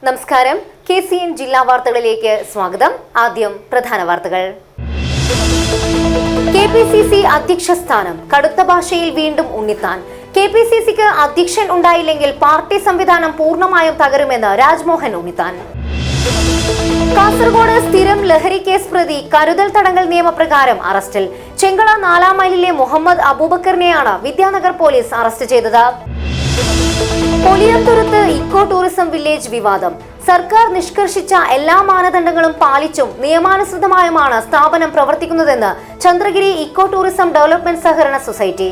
നമസ്കാരം. KCN ജില്ലാ വാർത്തകളിലേക്ക് സ്വാഗതം. ആദ്യം പ്രധാന വാർത്തകൾ. KPCC അധ്യക്ഷ സ്ഥാനം കടുത്ത ഭാഷയിൽ വീണ്ടും ഉണ്ണിത്താൻ. KPCCക്ക് അധ്യക്ഷൻ ഉണ്ടായില്ലെങ്കിൽ പാർട്ടി സംവിധാനം പൂർണ്ണമായും തകരുമെന്ന് രാജ്മോഹൻ ഉണ്ണിത്താൻ. കാസർഗോഡ് സ്ഥിരം ലഹരി കേസ് പ്രതി കരുതൽ തടങ്കൽ നിയമപ്രകാരം അറസ്റ്റിൽ. ചെങ്കള 4 മൈലിലെ മുഹമ്മദ് അബൂബക്കറിനെയാണ് വിദ്യാനഗർ പോലീസ് അറസ്റ്റ് ചെയ്തത്. പൊലിയംതുരുത്ത് ഇക്കോ ടൂറിസം വില്ലേജ് വിവാദം. സർക്കാർ നിഷ്കർഷിച്ച എല്ലാ മാനദണ്ഡങ്ങളും പാലിച്ചും നിയമാനുസൃതമായുമാണ് സ്ഥാപനം പ്രവർത്തിക്കുന്നതെന്ന് ചന്ദ്രഗിരി ഇക്കോ ടൂറിസം ഡെവലപ്മെന്റ് സഹകരണ സൊസൈറ്റി.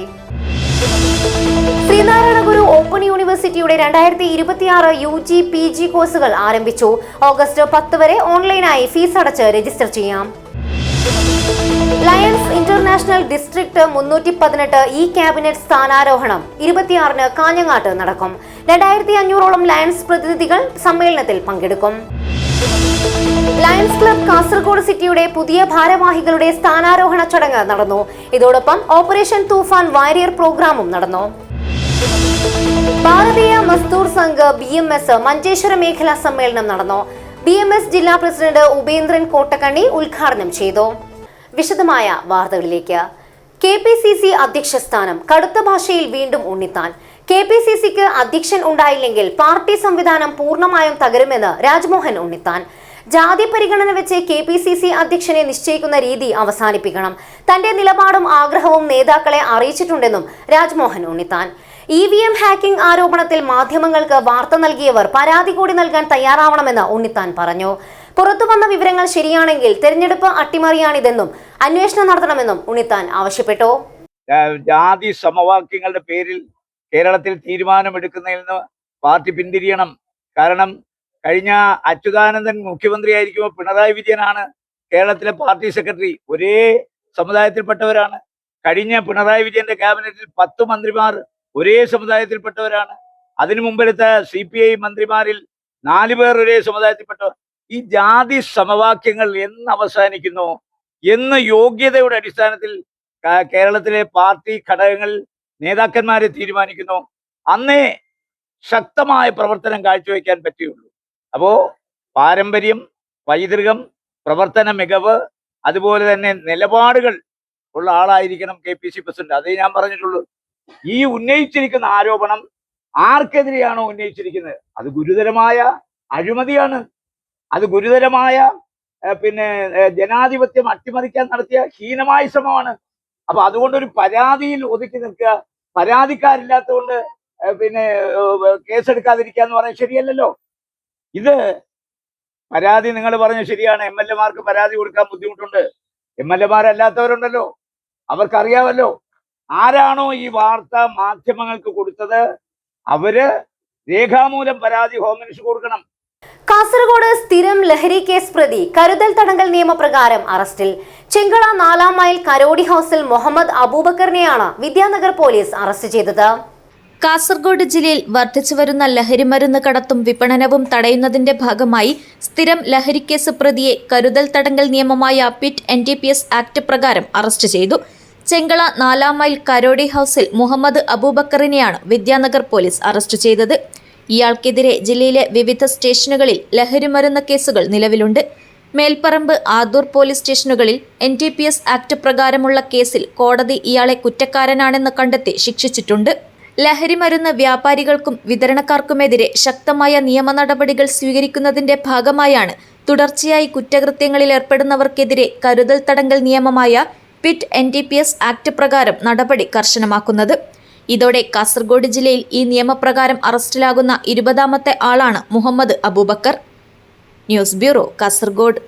ശ്രീനാരായണ ഗുരു ഓപ്പൺ യൂണിവേഴ്സിറ്റിയുടെ 2026 UG PG കോഴ്സുകൾ ആരംഭിച്ചു. ഓഗസ്റ്റ് 10 വരെ ഓൺലൈനായി ഫീസ് അടച്ച് രജിസ്റ്റർ ചെയ്യാം. ലയൺസ് ഇന്റർനാഷണൽ ഡിസ്ട്രിക്ട് 318 ഈ ക്യാബിനറ്റ് സ്ഥാനാരോഹണം 26-ന് കാഞ്ഞങ്ങാട്ട് നടക്കും. 2500ഓളം ലയൺസ് പ്രതിനിധികൾ സമ്മേളനത്തിൽ പങ്കെടുക്കും. ലയൺസ് ക്ലബ് കാസർഗോഡ് സിറ്റിയുടെ പുതിയ ഭാരവാഹികളുടെ സ്ഥാനാരോഹണ ചടങ്ങ് നടന്നു. ഇതോടൊപ്പം ഓപ്പറേഷൻ തൂഫാൻ വാരിയർ പ്രോഗ്രാമും നടന്നു. ഭാരതീയ മസ്ദൂർ സംഘ് BMS മഞ്ചേശ്വര മേഖലാ സമ്മേളനം നടന്നു. BMS ജില്ലാ പ്രസിഡന്റ് ഉപേന്ദ്രൻ കോട്ടക്കണ്ണി ഉദ്ഘാടനം ചെയ്തു. വിശദമായ വാർത്തകളിലേക്ക്. KPCC അധ്യക്ഷ സ്ഥാനം കടുത്ത ഭാഷയിൽ വീണ്ടും ഉണ്ണിത്താൻ. KPCCക്ക് അധ്യക്ഷൻ ഉണ്ടായില്ലെങ്കിൽ പാർട്ടി സംവിധാനം പൂർണ്ണമായും തകരുമെന്ന് രാജ്മോഹൻ ഉണ്ണിത്താൻ. ജാതി പരിഗണന വെച്ച് KPCC അധ്യക്ഷനെ നിശ്ചയിക്കുന്ന രീതി അവസാനിപ്പിക്കണം. തന്റെ നിലപാടും ആഗ്രഹവും നേതാക്കളെ അറിയിച്ചിട്ടുണ്ടെന്നും രാജ്മോഹൻ ഉണ്ണിത്താൻ. EVM ഹാക്കിംഗ് ആരോപണത്തിൽ മാധ്യമങ്ങൾക്ക് വാർത്ത നൽകിയവർ പരാതി കൂടി നൽകാൻ തയ്യാറാവണമെന്ന് ഉണ്ണിത്താൻ പറഞ്ഞു. പുറത്തുവന്ന വിവരങ്ങൾ ശരിയാണെങ്കിൽ തെരഞ്ഞെടുപ്പ് അട്ടിമറിയാണിതെന്നും അന്വേഷണം നടത്തണമെന്നും ഉണ്ണിത്താൻ ആവശ്യപ്പെട്ടു. ജാതി സമവാക്യങ്ങളുടെ പേരിൽ കേരളത്തിൽ തീരുമാനമെടുക്കുന്നതിൽ നിന്ന് പാർട്ടി പിന്തിരിയണം. കാരണം കഴിഞ്ഞ അച്യുതാനന്ദൻ മുഖ്യമന്ത്രിയായിരിക്കുമ്പോൾ പിണറായി വിജയനാണ് കേരളത്തിലെ പാർട്ടി സെക്രട്ടറി. ഒരേ സമുദായത്തിൽപ്പെട്ടവരാണ്. കഴിഞ്ഞ പിണറായി വിജയന്റെ ക്യാബിനറ്റിൽ 10 മന്ത്രിമാർ ഒരേ സമുദായത്തിൽപ്പെട്ടവരാണ്. അതിനു മുമ്പെടുത്ത CPI മന്ത്രിമാരിൽ 4 പേർ ഒരേ സമുദായത്തിൽപ്പെട്ടവർ. ഈ ജാതി സമവാക്യങ്ങൾ എന്ന് അവസാനിക്കുന്നു എന്ന് യോഗ്യതയുടെ അടിസ്ഥാനത്തിൽ കേരളത്തിലെ പാർട്ടി ഘടകങ്ങൾ നേതാക്കന്മാരെ തീരുമാനിക്കുന്നു, അന്നേ ശക്തമായ പ്രവർത്തനം കാഴ്ചവെക്കാൻ പറ്റുകയുള്ളൂ. അപ്പോ പാരമ്പര്യം, പൈതൃകം, പ്രവർത്തന മികവ്, അതുപോലെ തന്നെ നിലപാടുകൾ ഉള്ള ആളായിരിക്കണം KPCC പ്രസിഡന്റ്. അതേ ഞാൻ പറഞ്ഞിട്ടുള്ളൂ. ഈ ഉന്നയിച്ചിരിക്കുന്ന ആരോപണം ആർക്കെതിരെയാണോ ഉന്നയിച്ചിരിക്കുന്നത് അത് ഗുരുതരമായ അഴിമതിയാണ്. അത് ഗുരുതരമായ ജനാധിപത്യം അട്ടിമറിക്കാൻ നടത്തിയ ഹീനമായ ശ്രമമാണ്. അപ്പൊ അതുകൊണ്ടൊരു പരാതിയിൽ ഒതുക്കി നിൽക്കുക, പരാതിക്കാരില്ലാത്തതുകൊണ്ട് കേസെടുക്കാതിരിക്കുക എന്ന് പറഞ്ഞാൽ ശരിയല്ലല്ലോ. ഇത് പരാതി നിങ്ങൾ പറഞ്ഞ ശരിയാണ്. MLA-മാർക്ക് പരാതി കൊടുക്കാൻ ബുദ്ധിമുട്ടുണ്ട്. MLA-മാരല്ലാത്തവരുണ്ടല്ലോ, അവർക്കറിയാമല്ലോ ആരാണോ ഈ വാർത്ത മാധ്യമങ്ങൾക്ക് കൊടുത്തത് അവര് രേഖാമൂലം പരാതി ഹോം മിനിസ്റ്റർ കൊടുക്കണം. കാസർഗോഡ് സ്ഥിരം ലഹരി കേസ് പ്രതി കരുതൽ തടങ്കൽ നിയമപ്രകാരം അറസ്റ്റിൽ. ചെങ്കള 4 മൈൽ കരോടി ഹൌസിൽ മുഹമ്മദ് അബൂബക്കറിനെയാണ് വിദ്യാനഗർ പോലീസ് അറസ്റ്റ് ചെയ്തത്. കാസർഗോഡ് ജില്ലയിൽ വർദ്ധിച്ചുവരുന്ന ലഹരിമരുന്ന് കടത്തും വിപണനവും തടയുന്നതിന്റെ ഭാഗമായി സ്ഥിരം ലഹരിക്കേസ് പ്രതിയെ കരുതൽ തടങ്കൽ നിയമമായ PIT NDPS ആക്ട് പ്രകാരം അറസ്റ്റ് ചെയ്തു. ചെങ്കള 4 മൈൽ കരോടി ഹൌസിൽ മുഹമ്മദ് അബൂബക്കറിനെയാണ് വിദ്യാനഗർ പോലീസ് അറസ്റ്റ് ചെയ്തത്. ഇയാൾക്കെതിരെ ജില്ലയിലെ വിവിധ സ്റ്റേഷനുകളിൽ ലഹരിമരുന്ന് കേസുകൾ നിലവിലുണ്ട്. മേൽപ്പറമ്പ്, ആദൂർ പോലീസ് സ്റ്റേഷനുകളിൽ NDPS ആക്ട് പ്രകാരമുള്ള കേസിൽ കോടതി ഇയാളെ കുറ്റക്കാരനാണെന്ന് കണ്ടെത്തി ശിക്ഷിച്ചിട്ടുണ്ട്. ലഹരിമരുന്ന് വ്യാപാരികൾക്കും വിതരണക്കാർക്കുമെതിരെ ശക്തമായ നിയമ നടപടികൾ സ്വീകരിക്കുന്നതിന്റെ ഭാഗമായാണ് തുടർച്ചയായി കുറ്റകൃത്യങ്ങളിൽ ഏർപ്പെടുന്നവർക്കെതിരെ കരുതൽ തടങ്കൽ നിയമമായ PIT NDPS ആക്ട് പ്രകാരം നടപടി കർശനമാക്കുന്നത്. ഇതോടെ കാസർഗോഡ് ജില്ലയിൽ ഈ നിയമപ്രകാരം അറസ്റ്റിലാകുന്ന 20ാമത്തെ ആളാണ് Muhammad Abubakar. News bureau, Kasaragod.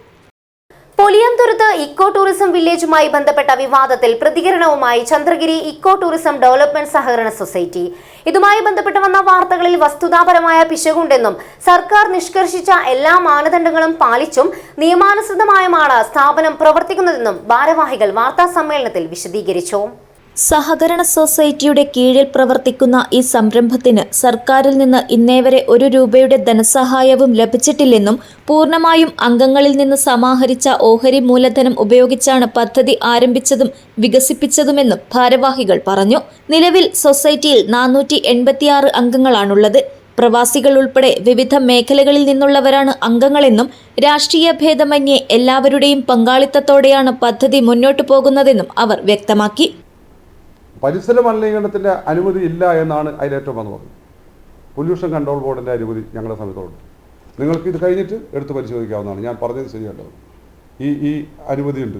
Poliyamthuruthu eco tourism വില്ലേജുമായി ബന്ധപ്പെട്ട വിവാദത്തിൽ പ്രതികരണവുമായി ചന്ദ്രഗിരി ഇക്കോ ടൂറിസം ഡെവലപ്മെന്റ് സഹകരണ സൊസൈറ്റി. ഇതുമായി ബന്ധപ്പെട്ട് വന്ന വാർത്തകളിൽ വസ്തുതാപരമായ പിശകുണ്ടെന്നും സർക്കാർ നിഷ്കർഷിച്ച എല്ലാ മാനദണ്ഡങ്ങളും പാലിച്ചും നിയമാനുസൃതമായുമാണ് സ്ഥാപനം പ്രവർത്തിക്കുന്നതെന്നും ഭാരവാഹികൾ വാർത്താ സമ്മേളനത്തിൽ വിശദീകരിച്ചു. സഹകരണ സൊസൈറ്റിയുടെ കീഴിൽ പ്രവർത്തിക്കുന്ന ഈ സംരംഭത്തിന് സർക്കാരിൽ നിന്ന് ഇന്നേവരെ 1 രൂപയുടെ ധനസഹായവും ലഭിച്ചിട്ടില്ലെന്നും പൂർണ്ണമായും അംഗങ്ങളിൽ നിന്ന് സമാഹരിച്ച ഓഹരി മൂലധനം ഉപയോഗിച്ചാണ് പദ്ധതി ആരംഭിച്ചതും വികസിപ്പിച്ചതുമെന്നും ഭാരവാഹികൾ പറഞ്ഞു. നിലവിൽ സൊസൈറ്റിയിൽ 486 അംഗങ്ങളാണുള്ളത്. പ്രവാസികൾ ഉൾപ്പെടെ വിവിധ മേഖലകളിൽ നിന്നുള്ളവരാണ് അംഗങ്ങളെന്നും രാഷ്ട്രീയ ഭേദമന്യേ എല്ലാവരുടെയും പങ്കാളിത്തത്തോടെയാണ് പദ്ധതി മുന്നോട്ടു പോകുന്നതെന്നും അവർ വ്യക്തമാക്കി. പരിസര മലിനീകരണത്തിൻ്റെ അനുമതി ഇല്ല എന്നാണ് അതിലേറ്റവും വന്ന് പറഞ്ഞത്. പൊല്യൂഷൻ കൺട്രോൾ ബോർഡിൻ്റെ അനുമതി ഞങ്ങളുടെ സമയത്തുണ്ട്. നിങ്ങൾക്ക് ഇത് കഴിഞ്ഞിട്ട് എടുത്ത് പരിശോധിക്കാവുന്നതാണ്. ഞാൻ പറഞ്ഞത് ശരിയല്ലോ. ഈ അനുമതിയുണ്ട്.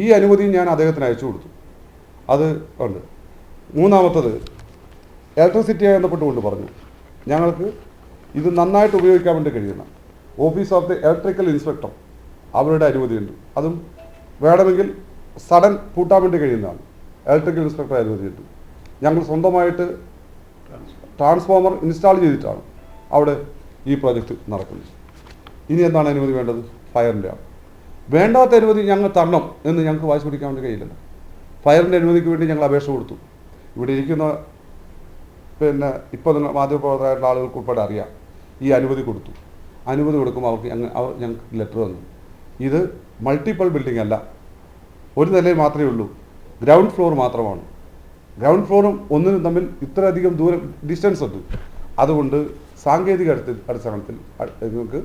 ഈ അനുമതി ഞാൻ അദ്ദേഹത്തിന് അയച്ചു കൊടുത്തു. അത് ഉണ്ട്. മൂന്നാമത്തത് ഇലക്ട്രിസിറ്റിയെ ബന്ധപ്പെട്ടുകൊണ്ട് പറഞ്ഞു, ഞങ്ങൾക്ക് ഇത് നന്നായിട്ട് ഉപയോഗിക്കാൻ വേണ്ടി കഴിയുന്ന office of the electrical inspector അവരുടെ അനുമതിയുണ്ട്. അതും വേണമെങ്കിൽ സഡൻ പൂട്ടാൻ വേണ്ടി കഴിയുന്നതാണ്. ഇലക്ട്രിക്കൽ ഇൻസ്പെക്ടർ അനുമതിയുണ്ട്. ഞങ്ങൾ സ്വന്തമായിട്ട് ട്രാൻസ്ഫോമർ ഇൻസ്റ്റാൾ ചെയ്തിട്ടാണ് അവിടെ ഈ പ്രോജക്റ്റ് നടക്കുന്നത്. ഇനി എന്താണ് അനുമതി വേണ്ടത്? ഫയറിൻ്റെ ആണ്. വേണ്ടാത്ത അനുമതി ഞങ്ങൾ തരണം എന്ന് ഞങ്ങൾക്ക് വാശി പിടിക്കാൻ വേണ്ടി കഴിയില്ലല്ലോ. ഫയറിൻ്റെ അനുമതിക്ക് വേണ്ടി ഞങ്ങൾ അപേക്ഷ കൊടുത്തു. ഇവിടെ ഇരിക്കുന്ന ഇപ്പോൾ നിങ്ങൾ മാധ്യമപ്രവർത്തകരായിട്ടുള്ള ആളുകൾക്ക് ഉൾപ്പെടെ അറിയാം, ഈ അനുമതി കൊടുത്തു. അനുമതി കൊടുക്കുമ്പോൾ അവർ ഞങ്ങൾക്ക് ലെറ്റർ തന്നു. ഇത് മൾട്ടിപ്പിൾ ബിൽഡിംഗ് അല്ല, ഒരു നിലയിൽ മാത്രമേ ഉള്ളൂ, ഗ്രൗണ്ട് ഫ്ലോർ മാത്രമാണ്. ഗ്രൗണ്ട് ഫ്ലോറും ഒന്നിനും തമ്മിൽ ഇത്രയധികം ദൂരം ഡിസ്റ്റൻസ് ഉണ്ട്. അതുകൊണ്ട് സാങ്കേതിക അടിസ്ഥാനത്തിൽ നിങ്ങൾക്ക്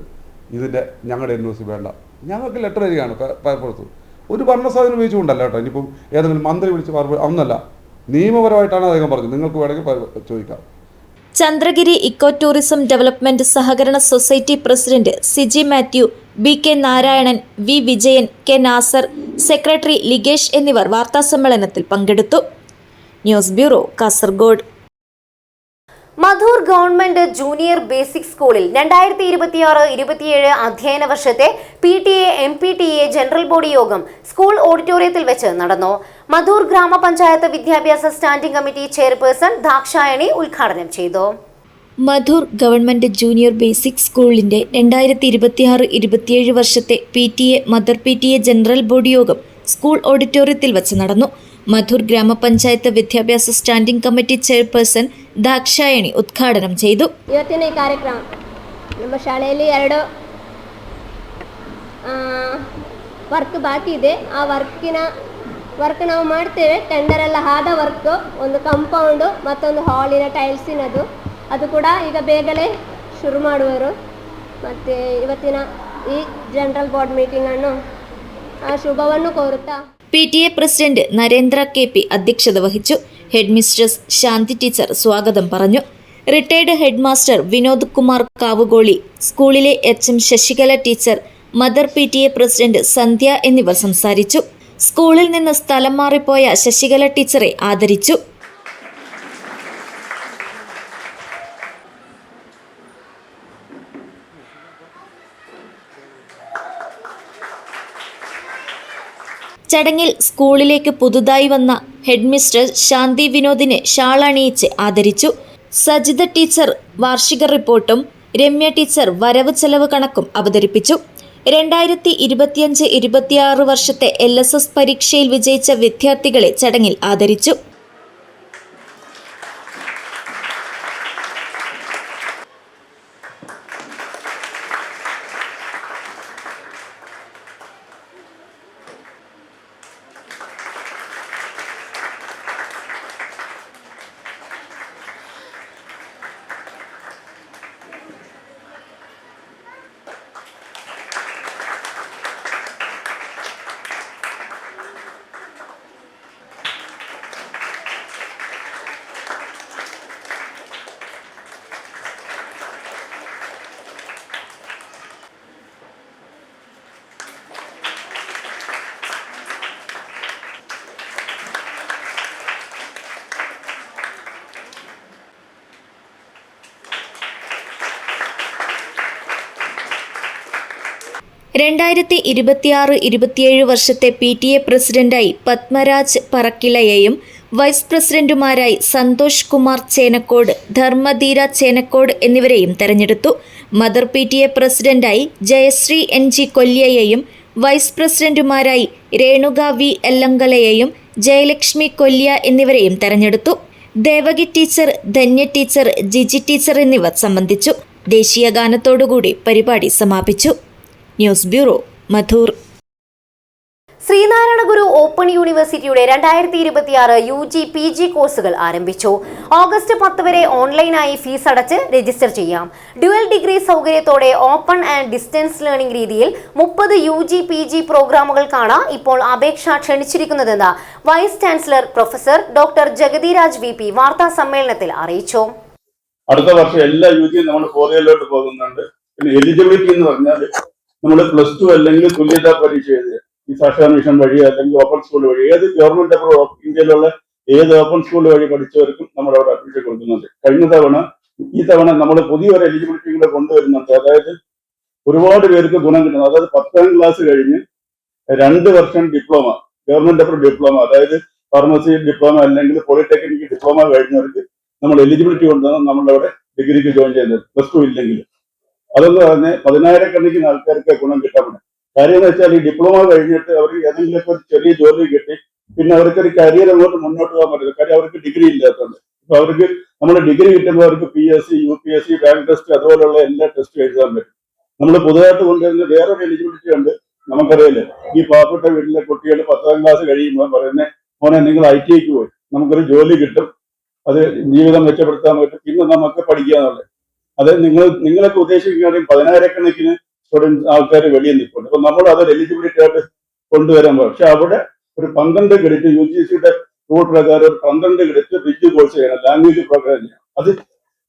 ഇതിൻ്റെ ഞങ്ങളുടെ NOC വേണ്ട. ഞങ്ങൾക്ക് ലെറ്റർ വരികയാണ് പുറത്ത്. ഒരു ഭരണസാധനം ഉപയോഗിച്ചുകൊണ്ടല്ല കേട്ടോ. ഇനിയിപ്പം ഏതെങ്കിലും മന്ത്രി വിളിച്ച് ഒന്നല്ല, നിയമപരമായിട്ടാണ് അദ്ദേഹം പറഞ്ഞത്. നിങ്ങൾക്ക് വേണമെങ്കിൽ ചോദിക്കാം. ചന്ദ്രഗിരി ഇക്കോ ടൂറിസം ഡെവലപ്മെന്റ് സഹകരണ society president Siji Mathew, BK Narayanan, V Vijayan, K Nasar, secretary Ligesh എന്നിവർ വാർത്താസമ്മേളനത്തിൽ പങ്കെടുത്തു. News bureau, Kasaragod. Madhur government junior basic സ്കൂളിൽ 2026-27 അധ്യയന വർഷത്തെ PTA MPTA ജനറൽ ബോഡി യോഗം സ്കൂൾ ഓഡിറ്റോറിയത്തിൽ വെച്ച് നടന്നു. മധൂർ ഗ്രാമപഞ്ചായത്ത് വിദ്യാഭ്യാസ സ്റ്റാൻഡിംഗ് കമ്മിറ്റി ചെയർപേഴ്സൺ ദാക്ഷായണി ഉദ്ഘാടനം ചെയ്തു. മധൂർ ഗവൺമെന്റ് ജൂനിയർ ബേസിക് സ്കൂളിന്റെ 2026-27 വർഷത്തെ PTA mother PTA general body യോഗം സ്കൂൾ ഓഡിറ്റോറിയത്തിൽ വെച്ച് നടന്നു. ಮಧುರ್ ಗ್ರಾಮ ಪಂಚಾಯತ್ ವಿದ್ಯಾಭ್ಯಾಸ ಸ್ಟ್ಯಾಂಡಿಂಗ್ ಕಮಿಟಿ ಚೇರ್ಪರ್ಸನ್ ದಾಕ್ಷಾಯಣಿ ಉದ್ಘಾಟನೆ ചെയ്തു. ಇವತ್ತಿನ ಈ ಕಾರ್ಯಕ್ರಮ ನಮ್ಮ ಶಾಲೆಯಲ್ಲಿ 2 ವರ್ಕ್ ಬಾಕಿ ಇದೆ. ಆ ವರ್ಕ್ ನಾವು ಮಾಡ್ತೇವೆ. ಟೆಂಡರ್ ಎಲ್ಲ ಆದ ವರ್ಕ್, ಒಂದು ಕಾಂಪೌಂಡು ಮತ್ತೊಂದು ಹಾಲಿನ ಟೈಲ್ಸಿನದು, ಅದು ಕೂಡ ಈಗ ಬೇಗನೆ ಶುರು ಮಾಡುವರು. ಮತ್ತು ಇವತ್ತಿನ ಈ ಜನರಲ್ ಬೋರ್ಡ್ ಮೀಟಿಂಗ್ ಅನ್ನು ಶುಭವನ್ನು ಕೋರುತ್ತಾ PTA പ്രസിഡന്റ് നരേന്ദ്ര KP അധ്യക്ഷത വഹിച്ചു. ഹെഡ് മിസ്ട്രസ് ശാന്തി ടീച്ചർ സ്വാഗതം പറഞ്ഞു. Retired head master Vinod Kumar Kavukoli, സ്കൂളിലെ HM Sasikala teacher, mother PTA president Sandhya എന്നിവർ സംസാരിച്ചു. സ്കൂളിൽ നിന്ന് സ്ഥലം മാറിപ്പോയ ശശികല ടീച്ചറെ ആദരിച്ചു. ചടങ്ങിൽ സ്കൂളിലേക്ക് പുതുതായി വന്ന ഹെഡ് മിസ്റ്റർ ശാന്തി വിനോദിനെ ഷാൾ അണിയിച്ച് ആദരിച്ചു. സജിത ടീച്ചർ വാർഷിക റിപ്പോർട്ടും രമ്യ ടീച്ചർ വരവ് ചെലവ് കണക്കും അവതരിപ്പിച്ചു. 2025-26 വർഷത്തെ LSS പരീക്ഷയിൽ വിജയിച്ച വിദ്യാർത്ഥികളെ ചടങ്ങിൽ ആദരിച്ചു. രണ്ടായിരത്തി 26-27 വർഷത്തെ PTA പ്രസിഡന്റായി പത്മരാജ് പറക്കിളയെയും വൈസ് പ്രസിഡന്റുമാരായി സന്തോഷ് കുമാർ ചേനക്കോട്, ധർമ്മധീര ചേനക്കോട് എന്നിവരെയും തെരഞ്ഞെടുത്തു. മദർ PTA പ്രസിഡന്റായി ജയശ്രീ NG കൊല്യയെയും വൈസ് പ്രസിഡന്റുമാരായി രേണുക V എല്ലങ്കലയെയും ജയലക്ഷ്മി കൊല്യ എന്നിവരെയും തെരഞ്ഞെടുത്തു. Devaki teacher, Dhanya teacher, Jiji teacher എന്നിവർ സംബന്ധിച്ചു. ദേശീയ ഗാനത്തോടുകൂടി പരിപാടി സമാപിച്ചു. News bureau, Madhur. Sreenarayana Guru open യൂണിവേഴ്സിറ്റിയുടെ 2026 UG PG കോഴ്സുകൾ ആരംഭിച്ചു. ഓഗസ്റ്റ് 10 വരെ ഓൺലൈനായി ഫീസ് അടച്ച് രജിസ്റ്റർ ചെയ്യാം. ഡ്യുവൽ ഡിഗ്രി സൗകര്യത്തോടെ ഓപ്പൺ ആൻഡ് ഡിസ്റ്റൻസ് ലേണിംഗ് രീതിയിൽ 30 UG PG പ്രോഗ്രാമുകൾക്കാണ് ഇപ്പോൾ അപേക്ഷ ക്ഷണിച്ചിരിക്കുന്നതെന്ന് vice chancellor professor doctor Jagathiraj VP വാർത്താ സമ്മേളനത്തിൽ അറിയിച്ചു. അടുത്ത വർഷം എല്ലാ യുജിയും നമ്മൾ 4 ഇയറിലോട്ട് പോകുന്നുണ്ട്. പിന്നെ എലിജിബിലിറ്റി എന്ന് പറഞ്ഞാൽ നമ്മൾ +2 അല്ലെങ്കിൽ തുല്യതാ പരീക്ഷ എഴുതുക, ഈ സാക്ഷര മിഷൻ വഴി അല്ലെങ്കിൽ ഓപ്പൺ സ്കൂൾ വഴി, ഏത് ഗവൺമെന്റ് ഇന്ത്യയിലുള്ള ഏത് ഓപ്പൺ സ്കൂൾ വഴി പഠിച്ചവർക്കും നമ്മൾ അവിടെ അഡ്മിഷൻ കൊടുക്കുന്നുണ്ട്. ഈ തവണ നമ്മൾ പുതിയൊരു എലിജിബിലിറ്റി കൂടെ കൊണ്ടുവരുന്നുണ്ട്. അതായത് ഒരുപാട് പേർക്ക് ഗുണം കിട്ടുന്നത്, അതായത് 10ാം ക്ലാസ് കഴിഞ്ഞ് 2 വർഷം ഡിപ്ലോമ, ഗവൺമെന്റ് ഡിപ്ലോമ, അതായത് ഫാർമസി ഡിപ്ലോമ അല്ലെങ്കിൽ പോളിടെക്നിക് ഡിപ്ലോമ കഴിഞ്ഞവർക്ക് നമ്മൾ എലിജിബിലിറ്റി കൊണ്ടുവന്ന് നമ്മളവിടെ ഡിഗ്രിക്ക് ജോയിൻ ചെയ്യുന്നത്, +2 ഇല്ലെങ്കിൽ. അതെന്ന് പറഞ്ഞ് 10,000 ആൾക്കാർക്ക് ഗുണം കിട്ടാൻ പറ്റും. കാര്യം എന്ന് വെച്ചാൽ ഈ ഡിപ്ലോമ കഴിഞ്ഞിട്ട് അവർക്ക് ഏതെങ്കിലുമൊക്കെ ഒരു ചെറിയ ജോലി കിട്ടി പിന്നെ അവർക്കൊരു കരിയർ അങ്ങോട്ട് മുന്നോട്ട് പോകാൻ പറ്റില്ല. കാര്യം അവർക്ക് ഡിഗ്രി ഇല്ലാത്തതുകൊണ്ട്. ഇപ്പൊ അവർക്ക് നമ്മൾ ഡിഗ്രി കിട്ടുമ്പോൾ അവർക്ക് PSC, UPSC, ബാങ്ക് ടെസ്റ്റ് അതുപോലുള്ള എല്ലാ ടെസ്റ്റും എഴുതാൻ പറ്റും. നമ്മൾ പുതുതായിട്ട് കൊണ്ടുവരുന്ന വേറൊരു എലിജിബിലിറ്റി ഉണ്ട്. നമുക്കറിയില്ലേ, ഈ പാവപ്പെട്ട വീട്ടിലെ കുട്ടികൾ 10ാം ക്ലാസ് കഴിയുമ്പോൾ പറയുന്നത്, മോനെ നിങ്ങൾ ITIക്ക് പോയി, നമുക്കൊരു ജോലി കിട്ടും, അത് ജീവിതം മെച്ചപ്പെടുത്താൻ പറ്റും, പിന്നെ നമുക്ക് പഠിക്കാന്നുള്ളത്. അത് നിങ്ങളൊക്കെ ഉദ്ദേശിക്കുകയാണെങ്കിൽ 10,000 സ്റ്റുഡൻസ് ആൾക്കാർ വെളിയിൽ നിൽപ്പുണ്ട്. അപ്പൊ നമ്മൾ അതൊരു എലിജിബിലിറ്റി ആയിട്ട് കൊണ്ടുവരാൻ പോകും. പക്ഷെ അവിടെ ഒരു 12 ക്രെഡിറ്റ് UGCയുടെ റൂൾ പ്രകാരം 12 ക്രെഡിറ്റ് ബ്രിഡ്ജ് കോഴ്സ് ചെയ്യണം, ലാംഗ്വേജ് പ്രോഗ്രാം ചെയ്യണം. അത്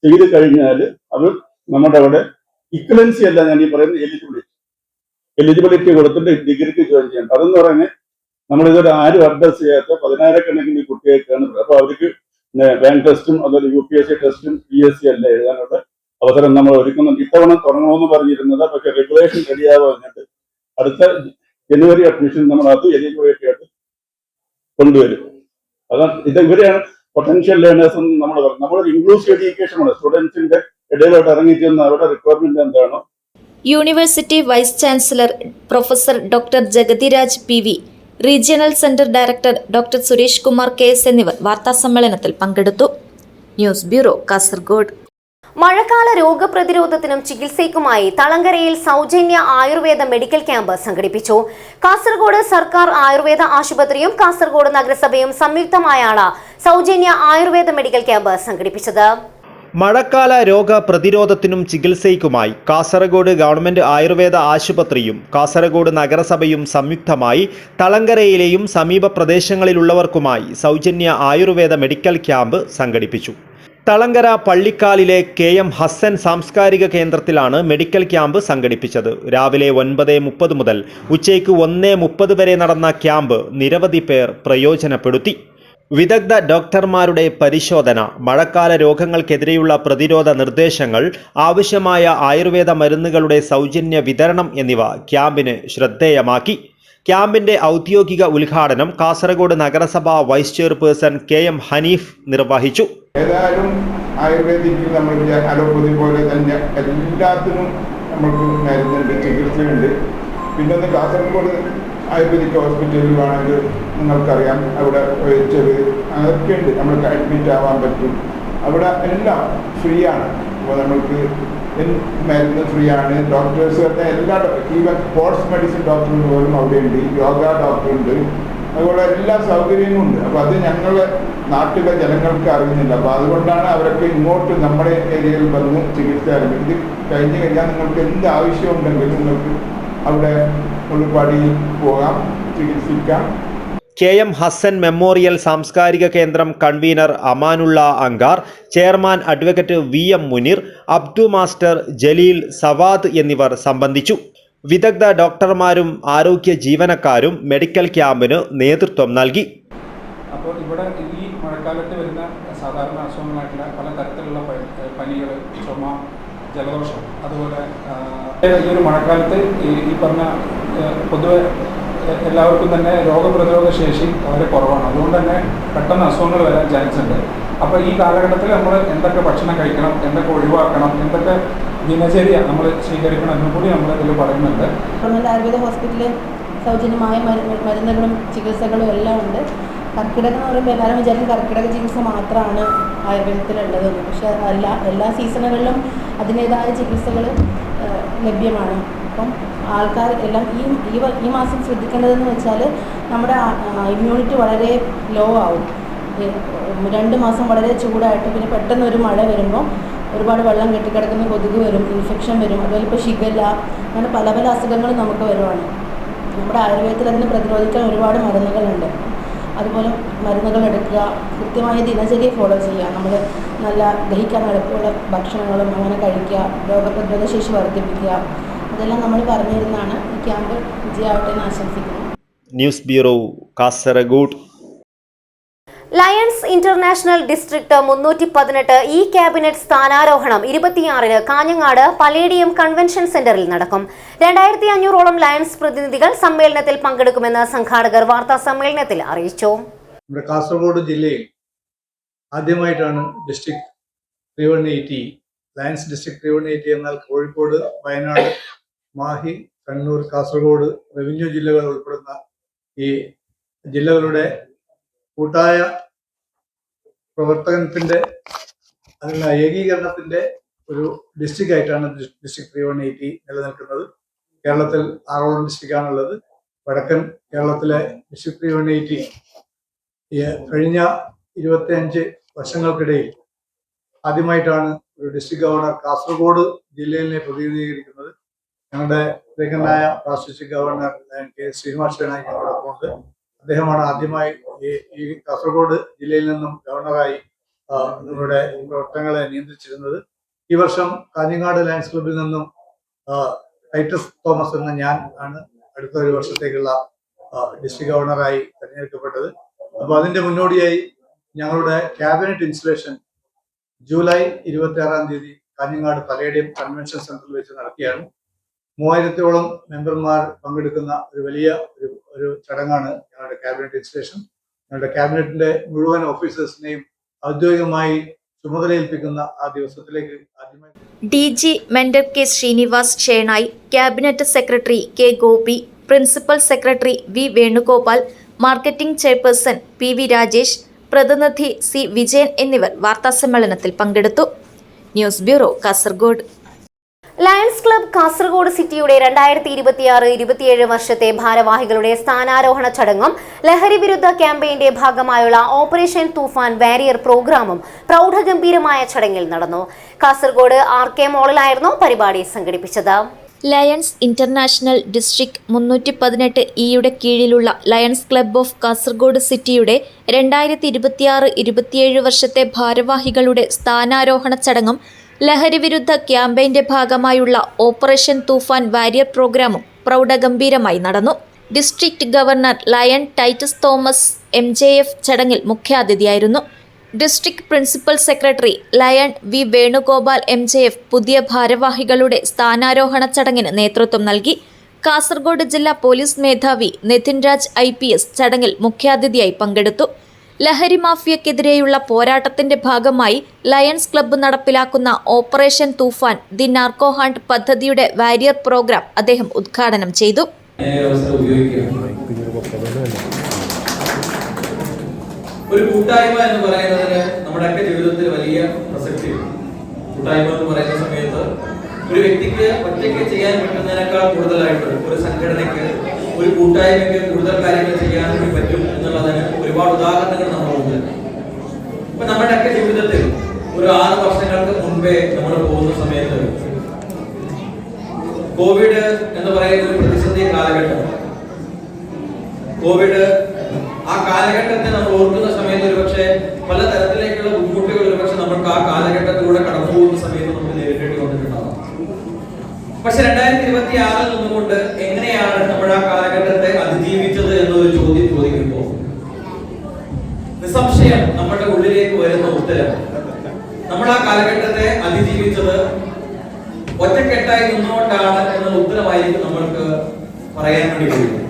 ചെയ്ത് കഴിഞ്ഞാൽ അത് നമ്മുടെ അവിടെ ഇക്വലൻസി അല്ല ഞാൻ ഈ പറയുന്ന എലിജിബിലിറ്റി കൊടുത്തിട്ട് ഡിഗ്രിക്ക് ജോയിൻ ചെയ്യണം. അതെന്ന് പറഞ്ഞാൽ നമ്മളിതൊരു ആരും അഡ്രസ് ചെയ്യാത്ത 10,000 കുട്ടികൾക്കാണ്. അപ്പൊ അവർക്ക് ബാങ്ക് ടെസ്റ്റും അതുപോലെ UPSC ടെസ്റ്റും PSC എല്ലാം എഴുതാനുള്ള അവസരം നമ്മൾ ഒരുക്കുന്നുണ്ട്. ഇത്തവണ തുടങ്ങണമെന്ന് പറഞ്ഞിരുന്നത്, പക്ഷെ റെഗുലേഷൻ റെഡിയാകാൻ പറഞ്ഞിട്ട് അടുത്ത ജനുവരി അഡ്മിഷൻ നമ്മൾ അത് എലിജിബിലിറ്റി ആയിട്ട് കൊണ്ടുവരും. അതാണ് ഇവരെയാണ് പൊട്ടൻഷ്യൽ ലേണേഴ്സ് എന്ന് നമ്മൾ പറയുന്നത്. നമ്മളൊരു ഇൻക്ലൂസീവ് എഡ്യൂക്കേഷനാണ്. സ്റ്റുഡൻസിന്റെ ഇടയിലോട്ട് ഇറങ്ങിച്ചെന്ന് അവരുടെ റിക്വയർമെന്റ് എന്താണോ. University vice chancellor professor doctor Jagathiraj PV, regional centre director doctor Suresh Kumar KS എന്നിവർ വാർത്താസമ്മേളനത്തിൽ പങ്കെടുത്തു. News bureau, Kasaragod. മഴക്കാല രോഗപ്രതിരോധത്തിനും ചികിത്സയ്ക്കുമായി തളങ്കരയിൽ സൗജന്യ ആയുർവേദ മെഡിക്കൽ ക്യാമ്പ് സംഘടിപ്പിച്ചു. കാസർഗോഡ് സർക്കാർ ആയുർവേദ ആശുപത്രിയും കാസർഗോഡ് നഗരസഭയും സംയുക്തമായാണ് സൗജന്യ ആയുർവേദ മെഡിക്കൽ ക്യാമ്പ് സംഘടിപ്പിച്ചത്. മഴക്കാല രോഗ പ്രതിരോധത്തിനും ചികിത്സയ്ക്കുമായി കാസർഗോഡ് ഗവൺമെന്റ് ആയുർവേദ ആശുപത്രിയും കാസർഗോഡ് നഗരസഭയും സംയുക്തമായി തളങ്കരയിലെയും സമീപ പ്രദേശങ്ങളിലുള്ളവർക്കുമായി സൗജന്യ ആയുർവേദ മെഡിക്കൽ ക്യാമ്പ് സംഘടിപ്പിച്ചു. തളങ്കര പള്ളിക്കാലിലെ KM ഹസ്സൻ സാംസ്കാരിക കേന്ദ്രത്തിലാണ് മെഡിക്കൽ ക്യാമ്പ് സംഘടിപ്പിച്ചത്. രാവിലെ 9:30 മുതൽ ഉച്ചയ്ക്ക് 1:30 വരെ നടന്ന ക്യാമ്പ് നിരവധി പേർ പ്രയോജനപ്പെടുത്തി. വിദഗ്ധ ഡോക്ടർമാരുടെ പരിശോധന, മഴക്കാല രോഗങ്ങൾക്കെതിരെയുള്ള പ്രതിരോധ നിർദ്ദേശങ്ങൾ, ആവശ്യമായ ആയുർവേദ മരുന്നുകളുടെ സൗജന്യ വിതരണം എന്നിവ ക്യാമ്പിന് ശ്രദ്ധേയമാക്കി. ക്യാമ്പിന്റെ ഔദ്യോഗിക ഉദ്ഘാടനം കാസർഗോഡ് നഗരസഭ വൈസ് ചെയർപേഴ്സൺ KM ഹനീഫ് നിർവഹിച്ചു. ഏതായാലും ആയുർവേദിക്കിൽ നമ്മൾ അലോപ്പതി പോലെ തന്നെ എല്ലാത്തിനും നമുക്ക് മരുന്നുണ്ട്, ചികിത്സയുണ്ട്. പിന്നെ കാസർഗോഡ് ആയുർവേദിക് ഹോസ്പിറ്റലിലാണെങ്കിൽ നിങ്ങൾക്കറിയാം, അവിടെ വെച്ചത് അതൊക്കെ ഉണ്ട്, നമ്മൾക്ക് അഡ്മിറ്റ് ആവാൻ പറ്റും. അവിടെ എല്ലാം ഫ്രീ ആണ്. അപ്പോൾ നമ്മൾക്ക് മരുന്ന് ഫ്രീ ആണ്. ഡോക്ടേഴ്സ് എല്ലാ ഈവൻ സ്പോർട്സ് മെഡിസിൻ ഡോക്ടർ പോലും അവിടെ ഉണ്ട്, യോഗ ഡോക്ടർ ഉണ്ട്, അതുപോലെ എല്ലാ സൗകര്യങ്ങളും ഉണ്ട്. അപ്പോൾ അത് ഞങ്ങളെ നാട്ടിലെ ജനങ്ങൾക്ക് അറിയുന്നില്ല. അപ്പോൾ അതുകൊണ്ടാണ് അവരൊക്കെ ഇങ്ങോട്ട് നമ്മുടെ ഏരിയയിൽ വന്ന് ചികിത്സ ആരംഭിക്കും. ഇത് കഴിഞ്ഞ് കഴിഞ്ഞാൽ നിങ്ങൾക്ക് എന്ത് ആവശ്യമുണ്ടെങ്കിലും നിങ്ങൾക്ക് അവിടെ ഉൾപ്പാടിയിൽ പോകാം, ചികിത്സിക്കാം. KM ഹസ്സൻ മെമ്മോറിയൽ സാംസ്കാരിക കേന്ദ്രം convener Amanulla Ankar, chairman advocate VM Muneer, Abdu master, Jaleel, Savad എന്നിവർ സംബന്ധിച്ചു. വിദഗ്ധ ഡോക്ടർമാരും ആരോഗ്യ ജീവനക്കാരും മെഡിക്കൽ ക്യാമ്പിന് നേതൃത്വം നൽകി. അപ്പോൾ ഇവിടെ ഈ മഴക്കാലത്ത് വരുന്ന സാധാരണ അസുഖങ്ങളായിട്ടുള്ള പല തരത്തിലുള്ള പനികൾ, ചുമ, ജലദോഷം, അതുപോലെ ഈ ഒരു മഴക്കാലത്ത് ഈ പറഞ്ഞ പൊതുവെ എല്ലാവർക്കും തന്നെ രോഗപ്രതിരോധ ശേഷി വളരെ കുറവാണ്. അതുകൊണ്ട് തന്നെ പെട്ടെന്ന് അസുഖങ്ങൾ വരാൻ ചാൻസ് ഉണ്ട്. അപ്പോൾ ഈ കാലഘട്ടത്തിൽ നമ്മൾ എന്തൊക്കെ ഭക്ഷണം കഴിക്കണം, എന്തൊക്കെ ഒഴിവാക്കണം, എന്തൊക്കെ ദിനചര്യ നമ്മൾ സ്വീകരിക്കണം എന്നും കൂടി നമ്മൾ ഇതിൽ പറയുന്നുണ്ട്. ഗവൺമെൻറ് ആയുർവേദ ഹോസ്പിറ്റലിൽ സൗജന്യമായ മരുന്നുകളും ചികിത്സകളും എല്ലാം ഉണ്ട്. കർക്കിടകം എന്ന് പറയുമ്പോൾ എല്ലാവരും വിചാരിക്കും കർക്കിടക ചികിത്സ മാത്രമാണ് ആയുർവേദത്തിലുള്ളതെന്ന്. പക്ഷേ എല്ലാ സീസണുകളിലും അതിൻ്റേതായ ചികിത്സകൾ ലഭ്യമാണ്. അപ്പം ആൾക്കാർ എല്ലാം ഈ മാസം ശ്രദ്ധിക്കേണ്ടതെന്ന് വെച്ചാൽ നമ്മുടെ ഇമ്മ്യൂണിറ്റി വളരെ ലോ ആവും. 2 മാസം വളരെ ചൂടായിട്ട് പിന്നെ പെട്ടെന്ന് ഒരു മഴ വരുമ്പോൾ ഒരുപാട് വെള്ളം കെട്ടിക്കിടക്കുന്ന കൊതുക് വരും, ഇൻഫെക്ഷൻ വരും. അതുപോലെ ഇപ്പോൾ ഷിഗല്ല, അങ്ങനെ പല പല അസുഖങ്ങളും നമുക്ക് വരുവാണ്. നമ്മുടെ ആയുർവേദത്തിൽ അതിനെ പ്രതിരോധിക്കാൻ ഒരുപാട് മരുന്നുകളുണ്ട്. അതുപോലെ മരുന്നുകൾ എടുക്കുക, കൃത്യമായ ദിനചര്യ ഫോളോ ചെയ്യുക, നമ്മൾ നല്ല ദഹിക്കാൻ എളുപ്പമുള്ള ഭക്ഷണങ്ങളും അങ്ങനെ കഴിക്കുക, രോഗപ്രതിരോധ ശേഷി വർദ്ധിപ്പിക്കുക, അതെല്ലാം നമ്മൾ പറഞ്ഞു തരുന്നതാണ്. ഈ ക്യാമ്പ് വിജയമാവട്ടെ എന്ന് ആശംസിക്കുന്നു. News bureau, Kasaragod. Lions international district 318 ഈ ക്യാബിനറ്റ് സ്ഥാനാരോഹണം 26-ന് കാഞ്ഞങ്ങാട് പലേഡിയം കൺവെൻഷൻ സെന്ററിൽ നടക്കും. 2500ഓളം ലയൺസ് പ്രതിനിധികൾ സമ്മേളനത്തിൽ പങ്കെടുക്കുമെന്ന് സംഘാടകർ വാർത്താ സമ്മേളനത്തിൽ അറിയിച്ചു. നമ്മുടെ കാസർഗോഡ് ജില്ലയിൽ ആദ്യമായിട്ടാണ് ഡിസ്ട്രിക്ട് 380 ലയൺസ് ഡിസ്ട്രിക്ട് 380 എന്നാൽ കോഴിക്കോട്, വയനാട്, മാഹി, കണ്ണൂർ, കാസർഗോഡ് റവന്യൂ ജില്ലകൾ ഉൾപ്പെടുന്ന ഈ ജില്ലകളുടെ കൂട്ടായ പ്രവർത്തനത്തിന്റെ അതിനുള്ള ഏകീകരണത്തിന്റെ ഒരു ഡിസ്ട്രിക്റ്റ് ആയിട്ടാണ് ഡിസ്ട്രിക്ട് 380 നിലനിൽക്കുന്നത്. കേരളത്തിൽ 6 ഡിസ്ട്രിക്റ്റാണുള്ളത്. വടക്കൻ കേരളത്തിലെ ഡിസ്ട്രിക്ട് 380 കഴിഞ്ഞ 25 വർഷങ്ങൾക്കിടയിൽ ആദ്യമായിട്ടാണ് ഒരു ഡിസ്ട്രിക്ട് ഗവർണർ കാസർഗോഡ് ജില്ലയിലെ പ്രതിനിധീകരിക്കുന്നത്. ഞങ്ങളുടെ ലേഖനായ ഡിസ്ട്രിക്ട് ഗവർണർ കെ ശ്രീനിവാസ് ഷേണായി ഞങ്ങളോടൊപ്പം ഉണ്ട്. അദ്ദേഹമാണ് ആദ്യമായി ഈ കാസർഗോഡ് ജില്ലയിൽ നിന്നും ഗവർണറായി നമ്മുടെ പ്രവർത്തനങ്ങളെ നിയന്ത്രിച്ചിരുന്നത്. ഈ വർഷം കാഞ്ഞങ്ങാട് ലയൺസ് ക്ലബിൽ നിന്നും ടൈറ്റസ് തോമസ് എന്ന ഞാൻ ആണ് അടുത്ത ഒരു വർഷത്തേക്കുള്ള ഡിസ്ട്രിക്ട് ഗവർണറായി തെരഞ്ഞെടുക്കപ്പെട്ടത്. അപ്പോൾ അതിന്റെ മുന്നോടിയായി ഞങ്ങളുടെ ക്യാബിനറ്റ് ഇൻസ്റ്റലേഷൻ ജൂലൈ 26-ാം തീയതി കാഞ്ഞങ്ങാട് പലേഡിയം കൺവെൻഷൻ സെന്ററിൽ വെച്ച് നടക്കുകയാണ്. 3000ഓളം മെമ്പർമാർ പങ്കെടുക്കുന്ന ഒരു വലിയ ഒരു ചടങ്ങാണ് ഞങ്ങളുടെ ക്യാബിനറ്റ് ഇൻസ്റ്റലേഷൻ. ഞങ്ങളുടെ ക്യാബിനറ്റിന്റെ മുഴുവൻ ഓഫീസേഴ്സിനെയും ഔദ്യോഗികമായി ചുമതലയേൽപ്പിക്കുന്ന ആ ദിവസത്തിലേക്ക് ആദ്യമായി DG mentor K Srinivas Shenoy, cabinet secretary K Gopi, principal secretary V Venugopal, marketing chairperson PV Rajesh, പ്രതിനിധി C വിജയൻ എന്നിവർ വാർത്താസമ്മേളനത്തിൽ പങ്കെടുത്തു. News bureau, Kasaragod. Lions club Kasaragod സിറ്റിയുടെ 2026-27 വർഷത്തെ ഭാരവാഹികളുടെ സ്ഥാനാരോഹണ ചടങ്ങും ലഹരി വിരുദ്ധ ക്യാമ്പയിന്റെ ഭാഗമായുള്ള ഓപ്പറേഷൻ തൂഫാൻ വാരിയർ പ്രോഗ്രാമും പ്രൗഢഗംഭീരമായ ചടങ്ങിൽ നടന്നു. കാസർഗോഡ് RK മോളിലായിരുന്നു പരിപാടി സംഘടിപ്പിച്ചത്. ലയൺസ് ഇന്റർനാഷണൽ ഡിസ്ട്രിക്ട് 318 ഇയുടെ കീഴിലുള്ള ലയൺസ് ക്ലബ് ഓഫ് കാസർഗോഡ് സിറ്റിയുടെ 2026-27 വർഷത്തെ ഭാരവാഹികളുടെ സ്ഥാനാരോഹണ ചടങ്ങും ലഹരി വിരുദ്ധ ക്യാമ്പയിന്റെ ഭാഗമായുള്ള ഓപ്പറേഷൻ തൂഫാൻ വാരിയർ പ്രോഗ്രാമും പ്രൗഢഗംഭീരമായി നടന്നു. District governor lion Titus Thomas MJF ചടങ്ങിൽ മുഖ്യാതിഥിയായിരുന്നു. District principal secretary lion V Venugopal MJF പുതിയ ഭാരവാഹികളുടെ സ്ഥാനാരോഹണ ചടങ്ങിന് നേതൃത്വം നൽകി. കാസർഗോഡ് ജില്ലാ പോലീസ് മേധാവി നിതിൻ രാജ് IPS ചടങ്ങിൽ മുഖ്യാതിഥിയായി പങ്കെടുത്തു. ലഹരി മാഫിയക്കെതിരെയുള്ള പോരാട്ടത്തിന്റെ ഭാഗമായി ലയൺസ് ക്ലബ്ബ് നടപ്പിലാക്കുന്ന operation Toofan the narco hunt പദ്ധതിയുടെ വാരിയർ പ്രോഗ്രാം അദ്ദേഹം ഉദ്ഘാടനം ചെയ്തു. ഒരു കൂട്ടായ്മ എന്ന് പറയുന്നതിന് നമ്മുടെയൊക്കെ ജീവിതത്തിൽ വലിയ പ്രസക്തിയുണ്ട്. കൂട്ടായ്മ എന്ന് പറയുന്ന സമയത്ത് ഒരു വ്യക്തിക്ക് ഒറ്റയ്ക്ക് ചെയ്യാൻ പറ്റുന്നതിനേക്കാൾ കൂടുതലായിട്ട് ഒരു സംഘടനയ്ക്ക്, ഒരു കൂട്ടായ്മയ്ക്ക് കൂടുതൽ കാര്യങ്ങൾ ചെയ്യാൻ വേണ്ടി പറ്റും എന്നുള്ളതിന് ഒരുപാട് ഉദാഹരണങ്ങൾ നമ്മളുണ്ട്. ഇപ്പൊ നമ്മുടെയൊക്കെ ജീവിതത്തിൽ ഒരു 6 വർഷങ്ങൾക്ക് മുൻപേ നമ്മൾ പോകുന്ന സമയത്ത് കോവിഡ് എന്ന് പറയുന്ന ഒരു പ്രതിസന്ധി കാലഘട്ടം, കോവിഡ് ആ കാലഘട്ടത്തെ നമ്മൾ ഓർക്കുന്ന സമയത്ത് ഒരുപക്ഷെ പല തരത്തിലേക്കുള്ള ബുദ്ധിമുട്ടുകൾ ഒരുപക്ഷെ നമുക്ക് ആ കാലഘട്ടത്തിലൂടെ കടന്നു പോകുന്ന സമയത്ത് നമുക്ക് നേരിടേണ്ടി വന്നിട്ടുണ്ടാകും. പക്ഷെ 2026 നിന്നുകൊണ്ട് എങ്ങനെയാണ് നമ്മൾ ആ കാലഘട്ടത്തെ അതിജീവിച്ചത് എന്നൊരു ചോദ്യം ചോദിക്കുമ്പോൾ നിസ്സംശയം നമ്മുടെ ഉള്ളിലേക്ക് വരുന്ന ഉത്തരം നമ്മൾ ആ കാലഘട്ടത്തെ അതിജീവിച്ചത് ഒറ്റക്കെട്ടായി നിന്നുകൊണ്ടാണ് എന്ന ഉത്തരമായിരിക്കും നമ്മൾക്ക് പറയാൻ വേണ്ടി കഴിയും.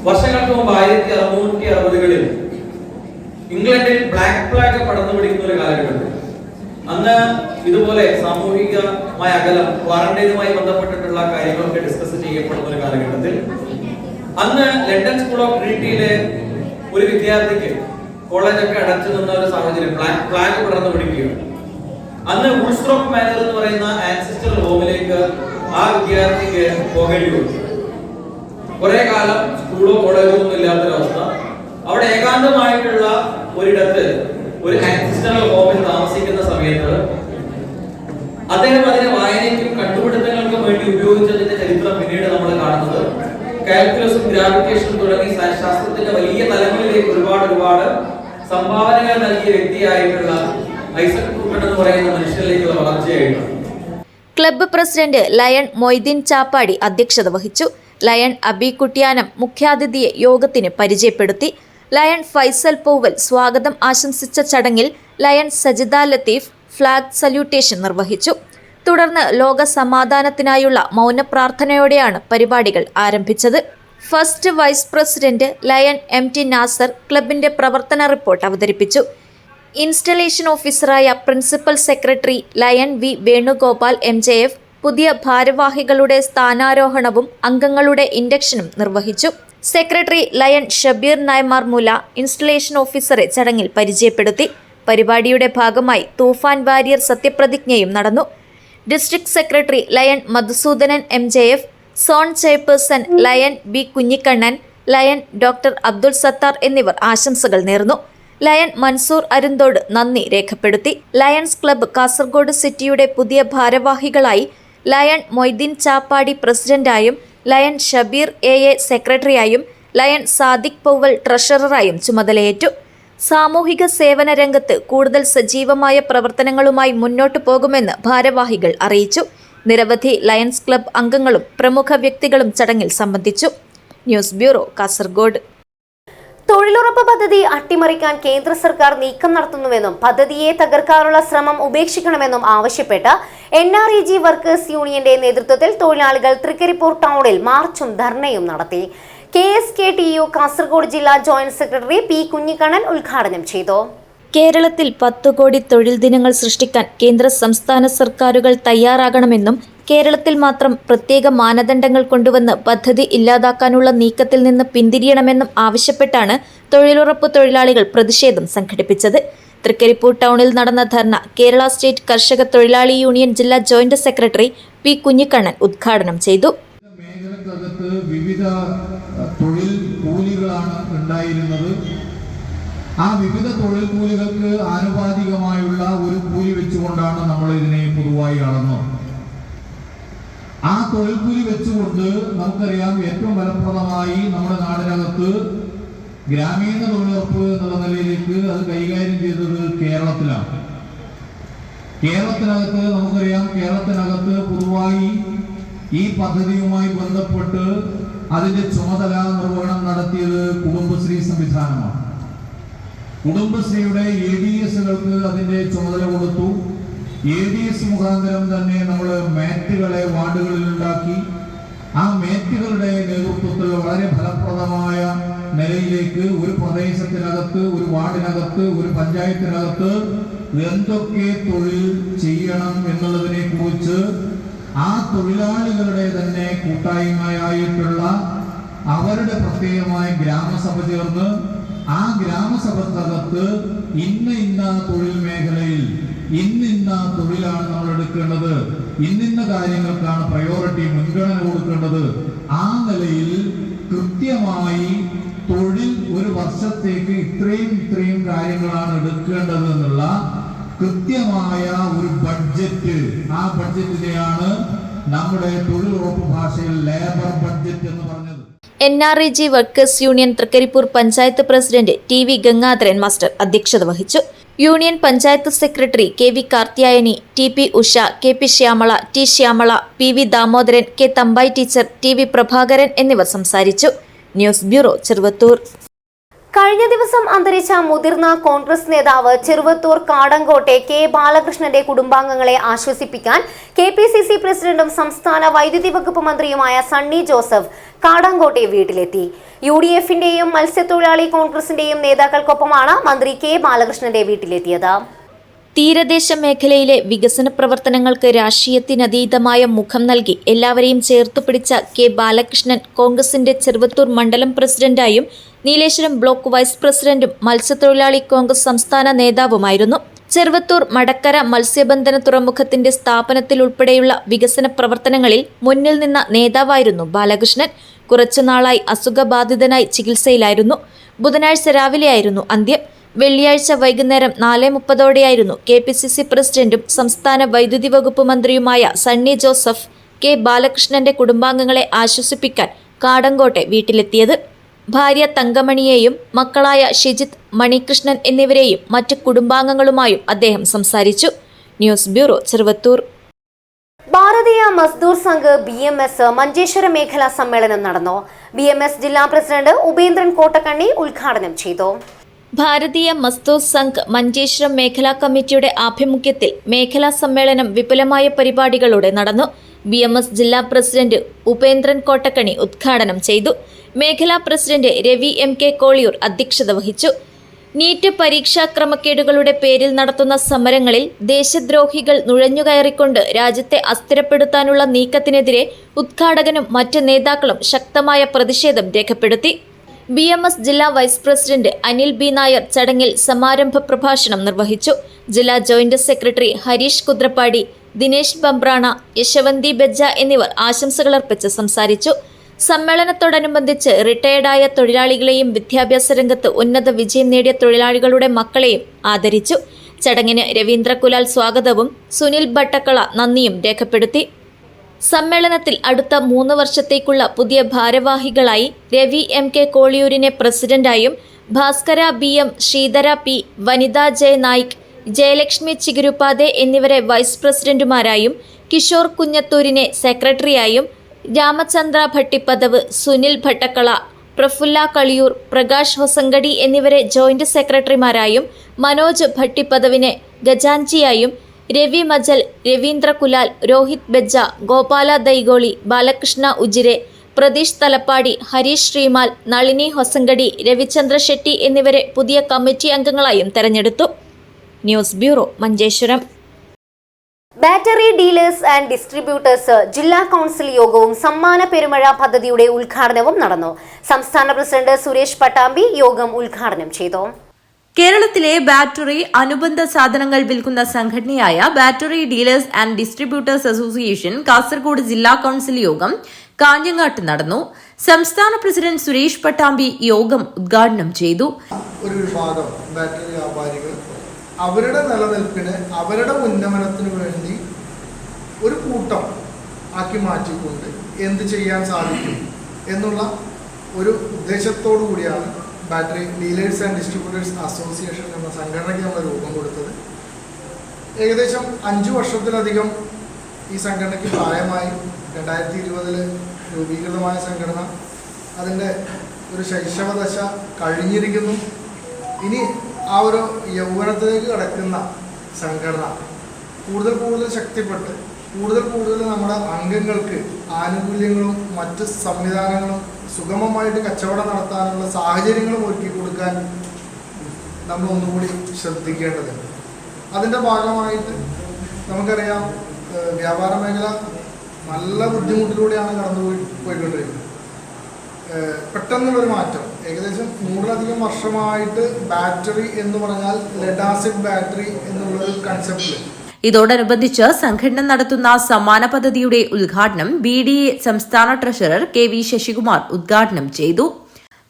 വർഷങ്ങൾക്ക് മുമ്പ് 1660-കളിൽ ഇംഗ്ലണ്ടിൽ ബ്ലാക്ക് ഫ്ലാഗ് പടർന്നു പിടിക്കുന്ന ഒരു കാലഘട്ടത്തിൽ അന്ന് ഇതുപോലെ സാമൂഹികമായ അകലം, ക്വാറന്റൈനുമായി ബന്ധപ്പെട്ടിട്ടുള്ള കാര്യങ്ങളൊക്കെ ഡിസ്കസ് ചെയ്യപ്പെടുന്ന ഒരു കാലഘട്ടത്തിൽ അന്ന് ലണ്ടൻ സ്കൂൾ ഓഫ് ട്രിനിറ്റിയിലെ ഒരു വിദ്യാർത്ഥിക്ക് കോളേജൊക്കെ അടച്ചു നിന്ന ഒരു സാഹചര്യം, ബ്ലാക്ക് ഫ്ലാഗ് പടർന്നു പിടിക്കുകയാണ്. അന്ന് വുൾസ്ട്രോപ്പ് മാനർ എന്ന് പറയുന്ന ആൻസിസ്റ്റർ ഹോമിലേക്ക് ആ വിദ്യാർത്ഥിക്ക് പോകേണ്ടി വന്നു. കുറെ കാലം സ്കൂളോ കോളേജോ ഒന്നും ഇല്ലാത്തൊരവസ്ഥ. അവിടെ ഏകാന്തമായിട്ടുള്ള ഒരിടത്ത് ഒരു ആക്സിസ്റ്ററൽ ഹോമിൽ താമസിക്കുന്ന സമയത്ത് അദ്ദേഹം അതിനെ വായനയ്ക്കും കണ്ടുപിടുത്തങ്ങൾക്കും വേണ്ടി ഉപയോഗിച്ചതിന്റെ ചരിത്രം പിന്നീട് നമ്മൾ കാണുന്നത് കാൽക്കുലസും ഗ്രാവിറ്റേഷനും തുടങ്ങി ശാസ്ത്രത്തിന്റെ വലിയ തലങ്ങളിലേക്ക് ഒരുപാട് സംഭാവനകൾ നൽകിയ വ്യക്തിയായിട്ടുള്ള ഐസക് ന്യൂട്ടൺ എന്ന് പറയുന്ന മനുഷ്യരിലേക്കുള്ള വളർച്ചയായിട്ടാണ്. Club president lion Moideen Chappadi അധ്യക്ഷത വഹിച്ചു. ലയൺ അബി കുട്ടിയാനം മുഖ്യാതിഥിയെ യോഗത്തിന് പരിചയപ്പെടുത്തി. ലയൺ ഫൈസൽ പൂവൽ സ്വാഗതം ആശംസിച്ച ചടങ്ങിൽ lion Sajida Latheef flag salutation നിർവഹിച്ചു. തുടർന്ന് ലോക സമാധാനത്തിനായുള്ള മൗനപ്രാർത്ഥനയോടെയാണ് പരിപാടികൾ ആരംഭിച്ചത്. First vice president lion MT Nasar ക്ലബിന്റെ പ്രവർത്തന റിപ്പോർട്ട് അവതരിപ്പിച്ചു. ഇൻസ്റ്റലേഷൻ ഓഫീസറായ principal secretary lion V Venugopal MJF പുതിയ ഭാരവാഹികളുടെ സ്ഥാനാരോഹണവും അംഗങ്ങളുടെ ഇൻഡക്ഷനും നിർവഹിച്ചു. സെക്രട്ടറി ലയൺ ഷബീർ നായ്മാർ മുല ഇൻസ്റ്റലേഷൻ ഓഫീസറെ ചടങ്ങിൽ പരിചയപ്പെടുത്തി. പരിപാടിയുടെ ഭാഗമായി തൂഫാൻ വാരിയർ സത്യപ്രതിജ്ഞയും നടന്നു. District secretary lion Madhusoodanan MJF, zone chairperson lion B Kunhikannan, lion doctor Abdul Sathar എന്നിവർ ആശംസകൾ നേർന്നു. ലയൺ മൻസൂർ അരുന്തോട് നന്ദി രേഖപ്പെടുത്തി. ലയൺസ് ക്ലബ്ബ് കാസർഗോഡ് സിറ്റിയുടെ പുതിയ ഭാരവാഹികളായി ലയൺ മൊയ്തീൻ ചാപ്പാടി പ്രസിഡന്റായും ലയൺ ഷബീർ AA സെക്രട്ടറിയായും ലയൺ സാദിഖ് പൗവൽ ട്രഷററായും ചുമതലയേറ്റു. സാമൂഹിക സേവന രംഗത്ത് കൂടുതൽ സജീവമായ പ്രവർത്തനങ്ങളുമായി മുന്നോട്ടു പോകുമെന്ന് ഭാരവാഹികൾ അറിയിച്ചു. നിരവധി ലയൺസ് ക്ലബ്ബ് അംഗങ്ങളും പ്രമുഖ വ്യക്തികളും ചടങ്ങിൽ സംബന്ധിച്ചു. News bureau, Kasaragod. തൊഴിലുറപ്പ് പദ്ധതി അട്ടിമറിക്കാൻ കേന്ദ്ര സർക്കാർ നീക്കം നടത്തുന്നുവെന്നും പദ്ധതിയെ തകർക്കാനുള്ള ശ്രമം ഉപേക്ഷിക്കണമെന്നും ആവശ്യപ്പെട്ട് NREG വർക്കേഴ്സ് യൂണിയന്റെ നേതൃത്വത്തിൽ തൊഴിലാളികൾ തൃക്കരിപ്പൂർ ടൗണിൽ മാർച്ചും ധർണയും നടത്തി. KSKTU കാസർഗോഡ് ജില്ലാ ജോയിന്റ് സെക്രട്ടറി P കുഞ്ഞിക്കണ്ണൻ ഉദ്ഘാടനം ചെയ്തു. കേരളത്തിൽ 10 കോടി തൊഴിൽ ദിനങ്ങൾ സൃഷ്ടിക്കാൻ കേന്ദ്ര സംസ്ഥാന സർക്കാരുകൾ തയ്യാറാകണമെന്നും കേരളത്തിൽ മാത്രം പ്രത്യേക മാനദണ്ഡങ്ങൾ കൊണ്ടുവന്ന് പദ്ധതി ഇല്ലാതാക്കാനുള്ള നീക്കത്തിൽ നിന്ന് പിന്തിരിയണമെന്നും ആവശ്യപ്പെട്ടാണ് തൊഴിലുറപ്പ് തൊഴിലാളികൾ പ്രതിഷേധം സംഘടിപ്പിച്ചത്. തൃക്കരിപ്പൂർ ടൗണിൽ നടന്ന ധർണ കേരള സ്റ്റേറ്റ് കർഷക തൊഴിലാളി യൂണിയൻ ജില്ലാ ജോയിന്റ് സെക്രട്ടറി P കുഞ്ഞിക്കണ്ണൻ ഉദ്ഘാടനം ചെയ്തു. മേഖലക്കകത്ത് വിവിധ തൊഴിൽ കൂലികളാണ് ഉണ്ടായിരുന്നത്. ആ വിവിധ തൊഴിൽ കൂലികൾക്ക് ആനുപാതികമായുള്ള ഒരു കൂലി വെച്ചുകൊണ്ടാണ് നമ്മൾ ഇതിനെ പൊതുവായി അളന്നത്. ആ തൊഴിൽ കൂലി വെച്ചുകൊണ്ട് നമുക്കറിയാം ഏറ്റവും ഫലപ്രദമായി നമ്മുടെ നാടിനകത്ത് ഗ്രാമീണ തൊഴിലുറപ്പ് എന്നുള്ള നിലയിലേക്ക് അത് കൈകാര്യം ചെയ്തത് കേരളത്തിലാണ്. കേരളത്തിനകത്ത് നമുക്കറിയാം, കേരളത്തിനകത്ത് പൊതുവായി ഈ പദ്ധതിയുമായി ബന്ധപ്പെട്ട് അതിന്റെ ചുമതല നിർവഹണം നടത്തിയത് കുടുംബശ്രീ സംവിധാനമാണ്. കുടുംബശ്രീയുടെ ADSകൾക്ക് അതിന്റെ ചുമതല കൊടുത്തു. ADS മുഖാന്തരം തന്നെ നമ്മൾ മാറ്റുകളെ വാർഡുകളിൽ ഉണ്ടാക്കി. ആ മാറ്റുകളുടെ നേതൃത്വത്തിൽ വളരെ ഫലപ്രദമായ നിലയിലേക്ക് ഒരു പ്രദേശത്തിനകത്ത്, ഒരു വാർഡിനകത്ത്, ഒരു പഞ്ചായത്തിനകത്ത് എന്തൊക്കെ തൊഴിൽ ചെയ്യണം എന്നുള്ളതിനെ കുറിച്ച് ആ തൊഴിലാളികളുടെ തന്നെ കൂട്ടായ്മയായിട്ടുള്ള അവരുടെ പ്രത്യേകമായ ഗ്രാമസഭ ചേർന്ന് ആ ഗ്രാമസഭക്കകത്ത് ഇന്ന തൊഴിൽ മേഖലയിൽ ഇന്ന തൊഴിലാണ് നമ്മൾ എടുക്കേണ്ടത്, ഇന്ന കാര്യങ്ങൾക്കാണ് പ്രയോറിറ്റി, മുൻഗണന കൊടുക്കേണ്ടത്. ആ നിലയിൽ കൃത്യമായി തൊഴിൽ ഒരു വർഷത്തേക്ക് ഇത്രയും കാര്യങ്ങളാണ് എടുക്കേണ്ടത് എന്നുള്ള കൃത്യമായ ഒരു ബഡ്ജറ്റ്, ആ ബഡ്ജറ്റിനെയാണ് നമ്മുടെ തൊഴിലുറപ്പ് ഭാഷയിൽ ലേബർ ബഡ്ജറ്റ് എന്ന് പറഞ്ഞത്. NREG workers union Thrikaripur panchayat president TV Gangadharan master അധ്യക്ഷത വഹിച്ചു. Union panchayat secretary KV Karthyayani, TP Usha, KP Shyamala, T Shyamala, PV Damodaran, K Thampayi teacher, TV Prabhakaran എന്നിവർ സംസാരിച്ചു. News bureau, Cheruvathur. കഴിഞ്ഞ ദിവസം അന്തരിച്ച മുതിർന്ന കോൺഗ്രസ് നേതാവ് ചെറുവത്തൂർ കാടങ്കോട്ടെ K ബാലകൃഷ്ണന്റെ കുടുംബാംഗങ്ങളെ ആശ്വസിപ്പിക്കാൻ KPCC പ്രസിഡന്റും സംസ്ഥാന വൈദ്യുതി വകുപ്പ് മന്ത്രിയുമായ സണ്ണി ജോസഫ് കാടങ്കോട്ടെ വീട്ടിലെത്തി. UDF-ന്റെയും മത്സ്യത്തൊഴിലാളി കോൺഗ്രസിന്റെയും നേതാക്കൾക്കൊപ്പമാണ് മന്ത്രി K ബാലകൃഷ്ണന്റെ വീട്ടിലെത്തിയത്. തീരദേശ മേഖലയിലെ വികസന പ്രവർത്തനങ്ങൾക്ക് രാഷ്ട്രീയത്തിനതീതമായ മുഖം നൽകി എല്ലാവരെയും ചേർത്തുപിടിച്ച K ബാലകൃഷ്ണൻ കോൺഗ്രസിന്റെ ചെറുവത്തൂർ മണ്ഡലം പ്രസിഡന്റായും നീലേശ്വരം ബ്ലോക്ക് വൈസ് പ്രസിഡന്റും മത്സ്യത്തൊഴിലാളി കോൺഗ്രസ് സംസ്ഥാന നേതാവുമായിരുന്നു. ചെറുവത്തൂർ മടക്കര മത്സ്യബന്ധന തുറമുഖത്തിന്റെ സ്ഥാപനത്തിലുൾപ്പെടെയുള്ള വികസന പ്രവർത്തനങ്ങളിൽ മുന്നിൽ നിന്ന നേതാവായിരുന്നു ബാലകൃഷ്ണൻ. കുറച്ചുനാളായി അസുഖബാധിതനായി ചികിത്സയിലായിരുന്നു. ബുധനാഴ്ച രാവിലെയായിരുന്നു അന്ത്യം. വെള്ളിയാഴ്ച വൈകുന്നേരം 4:30 KPCC പ്രസിഡന്റും സംസ്ഥാന വൈദ്യുതി വകുപ്പ് മന്ത്രിയുമായ സണ്ണി ജോസഫ് കെ ബാലകൃഷ്ണന്റെ കുടുംബാംഗങ്ങളെ ആശ്വസിപ്പിക്കാൻ കാടങ്കോട്ടെ വീട്ടിലെത്തിയത്. ഭാര്യ തങ്കമണിയെയും മക്കളായ ഷിജിത്ത്, മണികൃഷ്ണൻ എന്നിവരെയും മറ്റ് കുടുംബാംഗങ്ങളുമായും അദ്ദേഹം സംസാരിച്ചു. News bureau, Cheruvathur. ഭാരതീയ മസ്ദൂർ സംഘ് BMS മഞ്ചേശ്വരം മേഖലാ സമ്മേളനം നടന്നു. BMS ജില്ലാ പ്രസിഡന്റ് ഉപേന്ദ്രൻ കോട്ടക്കണ്ണി ഉദ്ഘാടനം ചെയ്തു. ഭാരതീയ മസ്ദൂർ സംഘ് മഞ്ചേശ്വരം മേഖലാ കമ്മിറ്റിയുടെ ആഭിമുഖ്യത്തിൽ മേഖലാ സമ്മേളനം വിപുലമായ പരിപാടികളോടെ നടന്നു. BMS ജില്ലാ പ്രസിഡന്റ് ഉപേന്ദ്രൻ കോട്ടക്കണി ഉദ്ഘാടനം ചെയ്തു. മേഖലാ പ്രസിഡന്റ് രവി MK കോളിയൂർ അധ്യക്ഷത വഹിച്ചു. നീറ്റ് പരീക്ഷാ ക്രമക്കേടുകളുടെ പേരിൽ നടത്തുന്ന സമരങ്ങളിൽ ദേശദ്രോഹികൾ നുഴഞ്ഞുകയറിക്കൊണ്ട് രാജ്യത്തെ അസ്ഥിരപ്പെടുത്താനുള്ള നീക്കത്തിനെതിരെ ഉദ്ഘാടകനും മറ്റ് നേതാക്കളും ശക്തമായ പ്രതിഷേധം രേഖപ്പെടുത്തി. BMS ജില്ലാ vice president Anil B Nair ചടങ്ങിൽ സമാരംഭ പ്രഭാഷണം നിർവഹിച്ചു. ജില്ലാ ജോയിന്റ് സെക്രട്ടറി ഹരീഷ് കുദ്രപ്പാടി, ദിനേശ് ബംബ്രാണ, യശവന്തി ബെജ്ജ എന്നിവർ ആശംസകളർപ്പിച്ച് സംസാരിച്ചു. സമ്മേളനത്തോടനുബന്ധിച്ച് റിട്ടയർഡായ തൊഴിലാളികളെയും വിദ്യാഭ്യാസ രംഗത്ത് ഉന്നത വിജയം നേടിയ തൊഴിലാളികളുടെ മക്കളെയും ആദരിച്ചു. ചടങ്ങിന് രവീന്ദ്ര കുലാൽ സ്വാഗതവും സുനിൽ ഭട്ടക്കള നന്ദിയും രേഖപ്പെടുത്തി. സമ്മേളനത്തിൽ അടുത്ത 3 വർഷത്തേക്കുള്ള പുതിയ ഭാരവാഹികളായി Ravi MK കോളിയൂരിനെ പ്രസിഡന്റായും Bhaskara BM, Sreedhara P, വനിത J നായിക്, ജയലക്ഷ്മി ചിഗുരുപാതെ എന്നിവരെ വൈസ് പ്രസിഡന്റുമാരായും കിഷോർ കുഞ്ഞത്തൂരിനെ സെക്രട്ടറിയായും രാമചന്ദ്ര ഭട്ടിപ്പദവ്, സുനിൽ ഭട്ടക്കള, പ്രഫുല്ല കളിയൂർ, പ്രകാശ് ഹൊസങ്കടി എന്നിവരെ ജോയിന്റ് സെക്രട്ടറിമാരായും മനോജ് ഭട്ടിപ്പദവിനെ ഖജാൻജിയായും രവി മജൽ, രവീന്ദ്ര കുലാൽ, രോഹിത് ബെജ്ജ, ഗോപാല ദൈഗോളി, ബാലകൃഷ്ണ ഉജിരെ, പ്രതീഷ് തലപ്പാടി, ഹരീഷ് ശ്രീമാൽ, നളിനി ഹൊസങ്കടി, രവിചന്ദ്ര ഷെട്ടി എന്നിവരെ പുതിയ കമ്മിറ്റി അംഗങ്ങളായും തെരഞ്ഞെടുത്തു. News bureau, Manjeshwaram. Battery dealers and distributors ജില്ലാ കൗൺസിൽ യോഗവും സമ്മാന പെരുമഴ പദ്ധതിയുടെ ഉദ്ഘാടനവും നടന്നു. സംസ്ഥാന പ്രസിഡന്റ് സുരേഷ് പട്ടാമ്പി യോഗം ഉദ്ഘാടനം ചെയ്തു. കേരളത്തിലെ ബാറ്ററി അനുബന്ധ സാധനങ്ങൾ വിൽക്കുന്ന സംഘടനയായ battery dealers and distributors association Kasaragod ജില്ലാ കൌൺസിൽ യോഗം കാഞ്ഞങ്ങാട്ട് നടന്നു. സംസ്ഥാന പ്രസിഡന്റ് സുരേഷ് പട്ടാമ്പി യോഗം ഉദ്ഘാടനം ചെയ്തു. ഒരു വിഭാഗം ബാറ്ററി വ്യാപാരികൾ അവരുടെ നിലനിൽപ്പിന്, അവരുടെ ഉന്നമനത്തിന് വേണ്ടി ഒരു കൂട്ടം ആക്കി മാറ്റിക്കൊണ്ട് എന്ത് ചെയ്യാൻ സാധിക്കും എന്നുള്ള ഒരു ഉദ്ദേശത്തോടു കൂടിയാണ് battery dealers and distributors association എന്ന സംഘടനയ്ക്ക് നമ്മൾ രൂപം കൊടുത്തത്. ഏകദേശം 5 വർഷത്തിലധികം ഈ സംഘടനയ്ക്ക് പ്രായമായി. 2020 രൂപീകൃതമായ സംഘടന അതിൻ്റെ ഒരു ശൈശവദശ കഴിഞ്ഞിരിക്കുന്നു. ഇനി ആ ഒരു യൗവനത്തിലേക്ക് കടക്കുന്ന സംഘടന കൂടുതൽ ശക്തിപ്പെട്ട് കൂടുതൽ നമ്മുടെ അംഗങ്ങൾക്ക് ആനുകൂല്യങ്ങളും മറ്റ് സംവിധാനങ്ങളും സുഗമമായിട്ട് കച്ചവടം നടത്താനുള്ള സാഹചര്യങ്ങളും ഒരുക്കി കൊടുക്കാൻ നമ്മൾ ഒന്നുകൂടി ശ്രദ്ധിക്കേണ്ടതുണ്ട്. അതിൻ്റെ ഭാഗമായിട്ട് നമുക്കറിയാം, വ്യാപാര മേഖല നല്ല ബുദ്ധിമുട്ടിലൂടെയാണ് പോയിക്കൊണ്ടിരിക്കുന്നത്. പെട്ടെന്നുള്ളൊരു മാറ്റം, ഏകദേശം 100-ലധികം വർഷമായിട്ട് ബാറ്ററി എന്ന് പറഞ്ഞാൽ ലെഡ് ആസിഡ് ബാറ്ററി എന്നുള്ളൊരു കൺസെപ്റ്റിൽ. ഇതോടനുബന്ധിച്ച് സംഘടന നടത്തുന്ന സമ്മാന പദ്ധതിയുടെ ഉദ്ഘാടനം BDA സംസ്ഥാന ട്രഷറർ KV ശശികുമാർ ഉദ്ഘാടനം ചെയ്തു.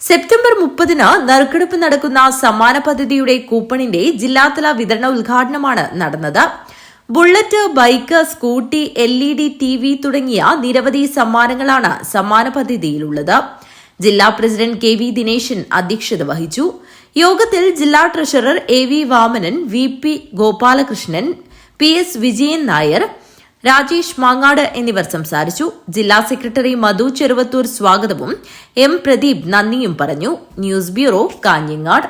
സെപ്റ്റംബർ 30-ന് നറുക്കെടുപ്പ് നടക്കുന്ന സമ്മാന പദ്ധതിയുടെ കൂപ്പണിന്റെ ജില്ലാതല വിതരണ ഉദ്ഘാടനമാണ് നടന്നത്. Bullet, bike, scooty, LED TV തുടങ്ങിയ നിരവധി സമ്മാനങ്ങളാണ് സമ്മാന പദ്ധതിയിലുള്ളത്. ജില്ലാ പ്രസിഡന്റ് KV ദിനേശൻ അധ്യക്ഷത വഹിച്ചു. യോഗത്തിൽ ജില്ലാ treasurer AV Vamanan, VP Gopalakrishnan, PS Vijayan Nair, Rajesh Mangad എന്നിവർ സംസാരിച്ചു. ജില്ലാ സെക്രട്ടറി മധു ചെറുവത്തൂർ സ്വാഗതവും M പ്രദീപ് നന്ദിയും പറഞ്ഞു. News bureau, Kanhangad.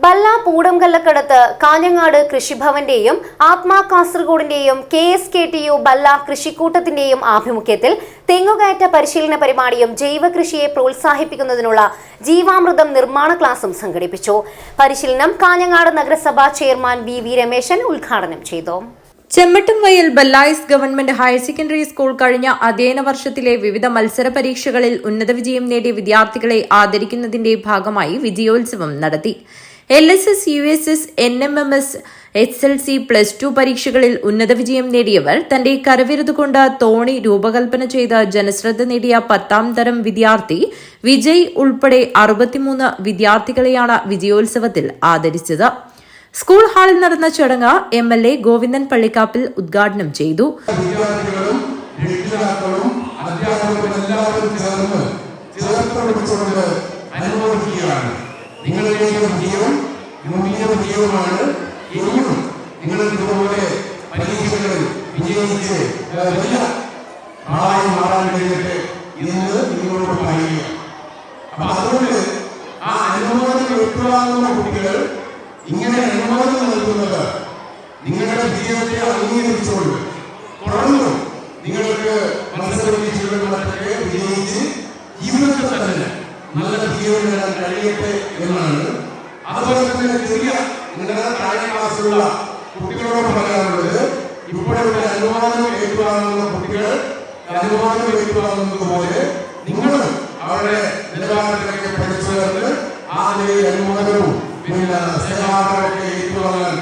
ബല്ല പൂടംകല്ലക്കടത്ത് കാഞ്ഞങ്ങാട് കൃഷിഭവന്റെയും ആത്മാ കാസർഗോഡിന്റെയും KSKTU ബല്ല കൃഷിക്കൂട്ടത്തിന്റെയും ആഭിമുഖ്യത്തിൽ തെങ്ങുകയറ്റ പരിശീലന പരിപാടിയും ജൈവ കൃഷിയെ പ്രോത്സാഹിപ്പിക്കുന്നതിനുള്ള ജീവാമൃതം നിർമ്മാണ ക്ലാസും സംഘടിപ്പിച്ചു. പരിശീലനം കാഞ്ഞങ്ങാട് നഗരസഭാ ചെയർമാൻ VV രമേശൻ ഉദ്ഘാടനം ചെയ്തു. ചെമ്മട്ടുംവയൽ ബല്ലായിസ് ഗവൺമെന്റ് ഹയർ സെക്കൻഡറി സ്കൂൾ കഴിഞ്ഞ അധ്യയന വർഷത്തിലെ വിവിധ മത്സര പരീക്ഷകളിൽ ഉന്നത വിജയം നേടിയ വിദ്യാർത്ഥികളെ ആദരിക്കുന്നതിന്റെ ഭാഗമായി വിജയോത്സവം നടത്തി. LSS, USS, NMMS, SLC, +2 പരീക്ഷകളിൽ ഉന്നത വിജയം നേടിയവർ, തന്റെ കരവിരുതുകൊണ്ട് തോണി രൂപകൽപ്പന ചെയ്ത ജനശ്രദ്ധ നേടിയ 10ാം തരം വിദ്യാർത്ഥി വിജയ് ഉൾപ്പെടെ 63 വിദ്യാർത്ഥികളെയാണ് വിജയോത്സവത്തിൽ ആദരിച്ചത്. സ്കൂൾ ഹാളിൽ നടന്ന ചടങ്ങ് MLA ഗോവിന്ദൻ പള്ളിക്കാപ്പിൽ ഉദ്ഘാടനം ചെയ്തു. ഇങ്ങനെ അനുമോദനം നൽകുന്നത് നിങ്ങളുടെ വിജയത്തെ അംഗീകരിച്ചുകൊണ്ട് തുടർന്നും നിങ്ങൾക്ക് മത്സരപരീക്ഷകളിലൊക്കെ വിജയിച്ച് ജീവിതത്തിൽ തന്നെ നല്ല വിജയം നേടാൻ കഴിയട്ടെ എന്നാണ്. അതുപോലെ തന്നെ ചെറിയ നിങ്ങളുടെ താഴെ ക്ലാസ്സിലുള്ള കുട്ടികളോട് പറയാനുള്ളത്, ഇപ്പോഴത്തെ അനുവാദം ഏറ്റുവാങ്ങുന്ന കുട്ടികൾ അനുവാദം ഏറ്റുവാങ്ങുന്നത് പോലെ നിങ്ങളും അവരുടെ നിലവാരത്തിലേക്ക് പഠിച്ചു ചേർന്ന് ആ നിലയിൽ അനുവാദവും പിന്നെ സേവാദമൊക്കെ ഏറ്റുവാങ്ങാൻ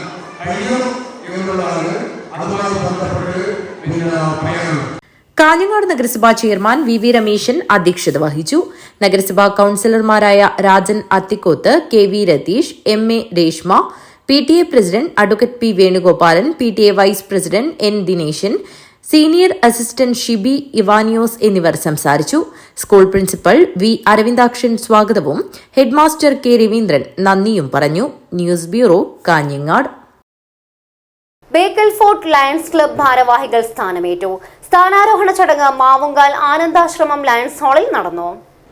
കഴിയും എന്നുള്ളതാണ് അതുമായി ബന്ധപ്പെട്ട് പിന്നെ പറയാനുള്ളത്. കാഞ്ഞങ്ങാട് നഗരസഭാ ചെയർമാൻ VV രമേശൻ അധ്യക്ഷത വഹിച്ചു. നഗരസഭാ കൌൺസിലർമാരായ Rajan Athikkoth, KV Ratheesh, MA Reshma, PTA president advocate P Venugopalan, PTA vice president N Dineshan, senior assistant Shibi Ivanios എന്നിവർ സംസാരിച്ചു. സ്കൂൾ പ്രിൻസിപ്പൽ V അരവിന്ദാക്ഷൻ സ്വാഗതവും ഹെഡ്മാസ്റ്റർ K രവീന്ദ്രൻ നന്ദിയും പറഞ്ഞു. News bureau, Kanhangad. Bekal fort lions club ഭാരവാഹികൾ സ്ഥാനമേറ്റു. സ്ഥാനാരോഹണ ചടങ്ങ് മാവുങ്കാൽ ആനന്ദാശ്രമം ലയൺസ് ഹാളിൽ നടന്നു.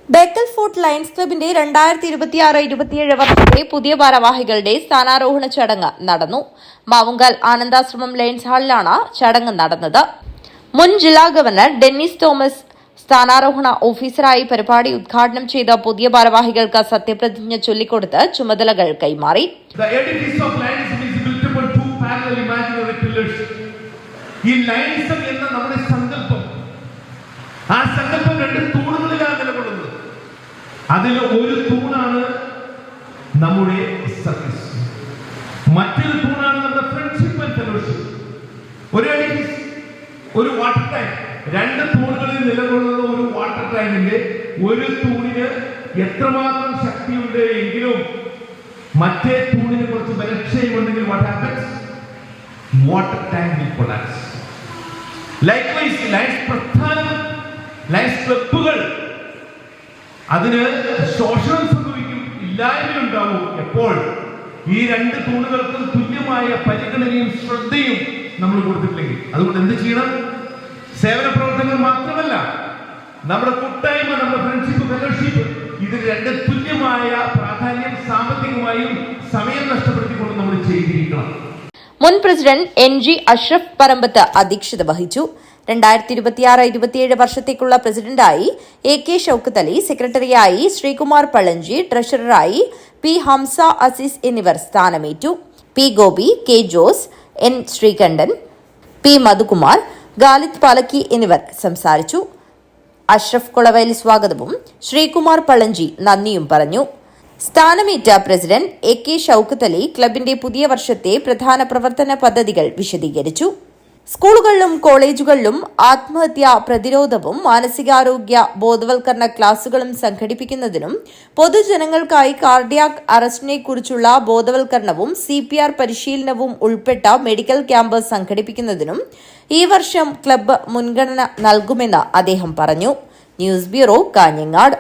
ബേക്കൽ ഫോർട്ട് ലയൺസ് ക്ലബിന്റെ 2026-27 വർഷത്തെ പുതിയ ഭാരവാഹികളുടെ സ്ഥാനാരോഹണ ചടങ്ങ് നടന്നു. മാവുങ്കാൽ ആനന്ദാശ്രമം ലയൺസ് ഹാളിലാണ് ചടങ്ങ് നടന്നത്. മുൻ ജില്ലാ ഗവർണർ ഡെന്നിസ് തോമസ് സ്ഥാനാരോഹണ ഓഫീസറായി പരിപാടി ഉദ്ഘാടനം ചെയ്ത പുതിയ ഭാരവാഹികൾക്ക് സത്യപ്രതിജ്ഞ ചൊല്ലിക്കൊടുത്ത് ചുമതലകൾ കൈമാറി. ഈ ലയൺസ് എന്ന നമ്മുടെ സങ്കല്പം, ആ സങ്കല്പം 2 തൂണുകളിലാണ് നിലകൊള്ളുന്നത്. അതിൽ ഒരു തൂണാണ് നമ്മുടെ സർവീസ്, മറ്റൊരു തൂണാണ് നമ്മുടെ ഫ്രണ്ട്ഷിപ്പ് ആൻഡ് ഫെലോഷിപ്പ്. ഒരു വാട്ടർ ടാങ്ക്, 2 തൂണുകളിൽ നിലകൊള്ളുന്ന ഒരു വാട്ടർ ടാങ്കിന്റെ ഒരു തൂണിന് എത്രമാത്രം ശക്തിയുണ്ട് എങ്കിലും മറ്റേ തൂണിന് കുറച്ച് ബലക്ഷയമുണ്ടെങ്കിൽ what happens? Water tank will collapse. Likewise, lions പ്രധാനം, ലയൺസ് ക്ലബ്ബുകൾ അതിന് ശോഷണം സംഭവിക്കും, ഇല്ലായ്മയുണ്ടാവും എപ്പോൾ ഈ 2 തൂണുകൾക്കും തുല്യമായ പരിഗണനയും ശ്രദ്ധയും നമ്മൾ കൊടുത്തിട്ടില്ലെങ്കിൽ. അതുകൊണ്ട് എന്ത് ചെയ്യണം? സേവന പ്രവർത്തനങ്ങൾ മാത്രമല്ല, നമ്മുടെ കൂട്ടായ്മ, നമ്മുടെ ഫ്രണ്ട്ഷിപ്പ്, ഫെലോഷിപ്പ്, ഇതിന് 2 തുല്യമായ പ്രാധാന്യം സാമ്പത്തികമായും സമയം നഷ്ടപ്പെടുത്തിക്കൊണ്ട് നമ്മൾ ചെയ്തിരിക്കണം. മുൻ പ്രസിഡന്റ് NG അഷ്റഫ് പറമ്പത്ത് അധ്യക്ഷത വഹിച്ചു. 2026-27 വർഷത്തേക്കുള്ള പ്രസിഡന്റായി AK ഷൌക്കത്ത് അലി, സെക്രട്ടറിയായി ശ്രീകുമാർ പളഞ്ചി, ട്രഷററായി P ഹംസ അസീസ് എന്നിവർ സ്ഥാനമേറ്റു. P Gopi, K Jose, N Sreekandan, P Madhukumar, Khalid Palakki എന്നിവർ സംസാരിച്ചു. അഷ്റഫ് കൊളവയിൽ സ്വാഗതവും ശ്രീകുമാർ പളഞ്ചി നന്ദിയും പറഞ്ഞു. സ്ഥാനമേറ്റ പ്രസിഡന്റ് AK ഷൌക്കത്ത് അലി ക്ലബിന്റെ പുതിയ വർഷത്തെ പ്രധാന പ്രവർത്തന പദ്ധതികൾ വിശദീകരിച്ചു. സ്കൂളുകളിലും കോളേജുകളിലും ആത്മഹത്യാ പ്രതിരോധവും മാനസികാരോഗ്യ ബോധവൽക്കരണ ക്ലാസുകളും സംഘടിപ്പിക്കുന്നതിനും പൊതുജനങ്ങൾക്കായി കാർഡിയാക് അറസ്റ്റിനെ കുറിച്ചുള്ള ബോധവൽക്കരണവും CPR പരിശീലനവും ഉൾപ്പെട്ട മെഡിക്കൽ ക്യാമ്പ് സംഘടിപ്പിക്കുന്നതിനും ഈ വർഷം ക്ലബ്ബ് മുൻഗണന നൽകുമെന്ന് അദ്ദേഹം പറഞ്ഞു. News bureau, Kanhangad.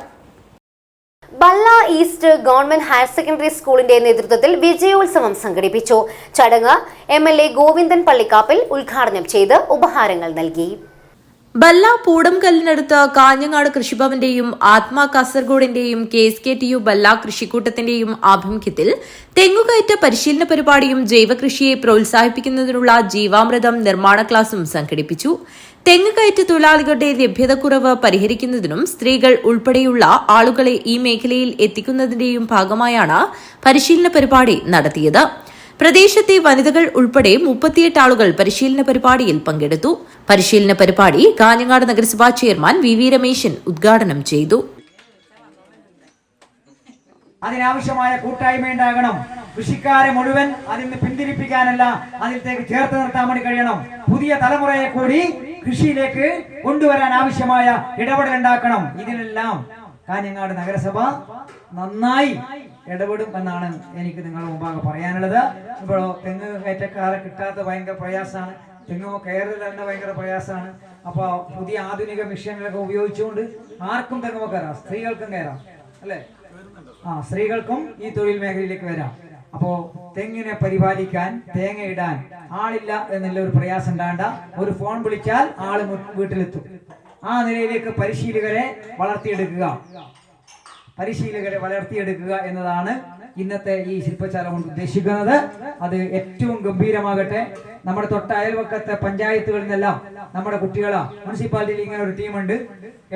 Balla east government higher secondary സ്കൂളിന്റെ നേതൃത്വത്തിൽ വിജയോത്സവം സംഘടിപ്പിച്ചു. ചടങ്ങ് MLA ഗോവിന്ദൻ പള്ളിക്കാപ്പിൽ ഉദ്ഘാടനം ചെയ്ത് ഉപഹാരങ്ങൾ നൽകി. ബല്ല പൂടംകല്ലിനടുത്ത് കാഞ്ഞങ്ങാട് കൃഷിഭവന്റെയും ആത്മാ കാസർഗോഡിന്റെയും KSKTU ബല്ല കൃഷിക്കൂട്ടത്തിന്റെയും ആഭിമുഖ്യത്തിൽ തെങ്ങുകയറ്റ പരിശീലന പരിപാടിയും ജൈവകൃഷിയെ പ്രോത്സാഹിപ്പിക്കുന്നതിനുള്ള ജീവാമൃതം നിർമ്മാണ ക്ലാസും സംഘടിപ്പിച്ചു. തെങ്ങുകയറ്റ തൊഴിലാളികളുടെ ലഭ്യതക്കുറവ് പരിഹരിക്കുന്നതിനും സ്ത്രീകൾ ഉൾപ്പെടെയുള്ള ആളുകളെ ഈ മേഖലയിൽ എത്തിക്കുന്നതിന്റെയും ഭാഗമായാണ് പരിശീലന പരിപാടി നടത്തിയത്. പ്രദേശത്തെ വനിതകൾ ഉൾപ്പെടെ 38 ആളുകൾ പരിശീലന പരിപാടിയിൽ പങ്കെടുത്തു. പരിശീലന പരിപാടി കാഞ്ഞങ്ങാട് നഗരസഭാ ചെയർമാൻ VV രമേശൻ ഉദ്ഘാടനം ചെയ്തു. അതിനാവശ്യമായ കൂട്ടായ്മ ഉണ്ടാകണം. കൃഷിക്കാരെ മുഴുവൻ അതിൽ നിന്ന് പിന്തിരിപ്പിക്കാനല്ല, അതിലേക്ക് ചേർത്ത് നിർത്താൻ വേണ്ടി കഴിയണം. പുതിയ തലമുറയെ കൂടി കൃഷിയിലേക്ക് കൊണ്ടുവരാൻ ആവശ്യമായ ഇടപെടൽ ഉണ്ടാക്കണം. ഇതിനെല്ലാം കാഞ്ഞങ്ങാട് നഗരസഭ നന്നായി ഇടപെടും എന്നാണ് എനിക്ക് നിങ്ങളുടെ മുമ്പാകെ പറയാനുള്ളത്. ഇപ്പോൾ തെങ്ങ് കയറ്റക്കാരെ കിട്ടാത്ത ഭയങ്കര പ്രയാസമാണ്, തെങ്ങ് കയറി തന്നെ ഭയങ്കര പ്രയാസമാണ്. അപ്പോൾ പുതിയ ആധുനിക മെഷീനുകളൊക്കെ ഉപയോഗിച്ചുകൊണ്ട് ആർക്കും തെങ്ങ് കയറാം, സ്ത്രീകൾക്കും കയറാം അല്ലേ? സ്ത്രീകൾക്കും ഈ തൊഴിൽ മേഖലയിലേക്ക് വരാം. അപ്പോ തെങ്ങിനെ പരിപാലിക്കാൻ, തേങ്ങ ഇടാൻ ആളില്ല എന്നുള്ള ഒരു പ്രയാസം ഉണ്ടാണ്ട. ഒരു ഫോൺ വിളിച്ചാൽ ആള് വീട്ടിലെത്തും. ആ നിലയിലേക്ക് പരിശീലകരെ വളർത്തിയെടുക്കുക എന്നതാണ് ഇന്നത്തെ ഈ ശില്പശാല കൊണ്ട് ഉദ്ദേശിക്കുന്നത്. അത് ഏറ്റവും ഗംഭീരമാകട്ടെ. നമ്മുടെ തൊട്ട അയൽവക്കത്തെ പഞ്ചായത്തുകളിൽ നിന്നെല്ലാം നമ്മുടെ കുട്ടികളാ, മുനിസിപ്പാലിറ്റിയിൽ ഇങ്ങനെ ഒരു ടീമുണ്ട്,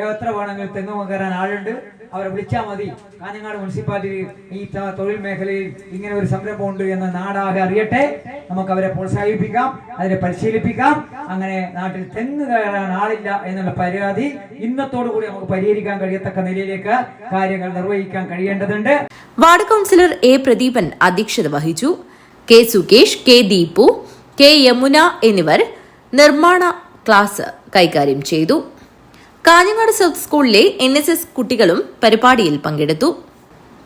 എത്ര വേണമെങ്കിലും തെങ്ങ് കയറാൻ ആളുണ്ട്, അവരെ വിളിച്ചാൽ മതി. കാഞ്ഞങ്ങാട് മുനിസിപ്പാലിറ്റി ഈ തൊഴിൽ മേഖലയിൽ ഇങ്ങനെ ഒരു സംരംഭമുണ്ട് എന്ന് നാടാകെ അറിയട്ടെ. നമുക്ക് അവരെ പ്രോത്സാഹിപ്പിക്കാം, അതിനെ പരിശീലിപ്പിക്കാം. അങ്ങനെ നാട്ടിൽ തെങ്ങ് കയറാൻ ആളില്ല എന്നുള്ള പരാതി ഇന്നത്തോടു കൂടി നമുക്ക് പരിഹരിക്കാൻ കഴിയത്തക്ക നിലയിലേക്ക് കാര്യങ്ങൾ നിർവഹിക്കാൻ കഴിയേണ്ടതുണ്ട്. വാർഡ് കൗൺസിലർ എ പ്രദീപൻ അധ്യക്ഷത വഹിച്ചു. K Sukesh, K Deepu, K Yamuna എന്നിവർ നിർമ്മാണ ക്ലാസ് കൈകാര്യം ചെയ്തു. കാഞ്ഞങ്ങാട് സൗത്ത് സ്കൂളിലെ NSS കുട്ടികളും പരിപാടിയിൽ പങ്കെടുത്തു.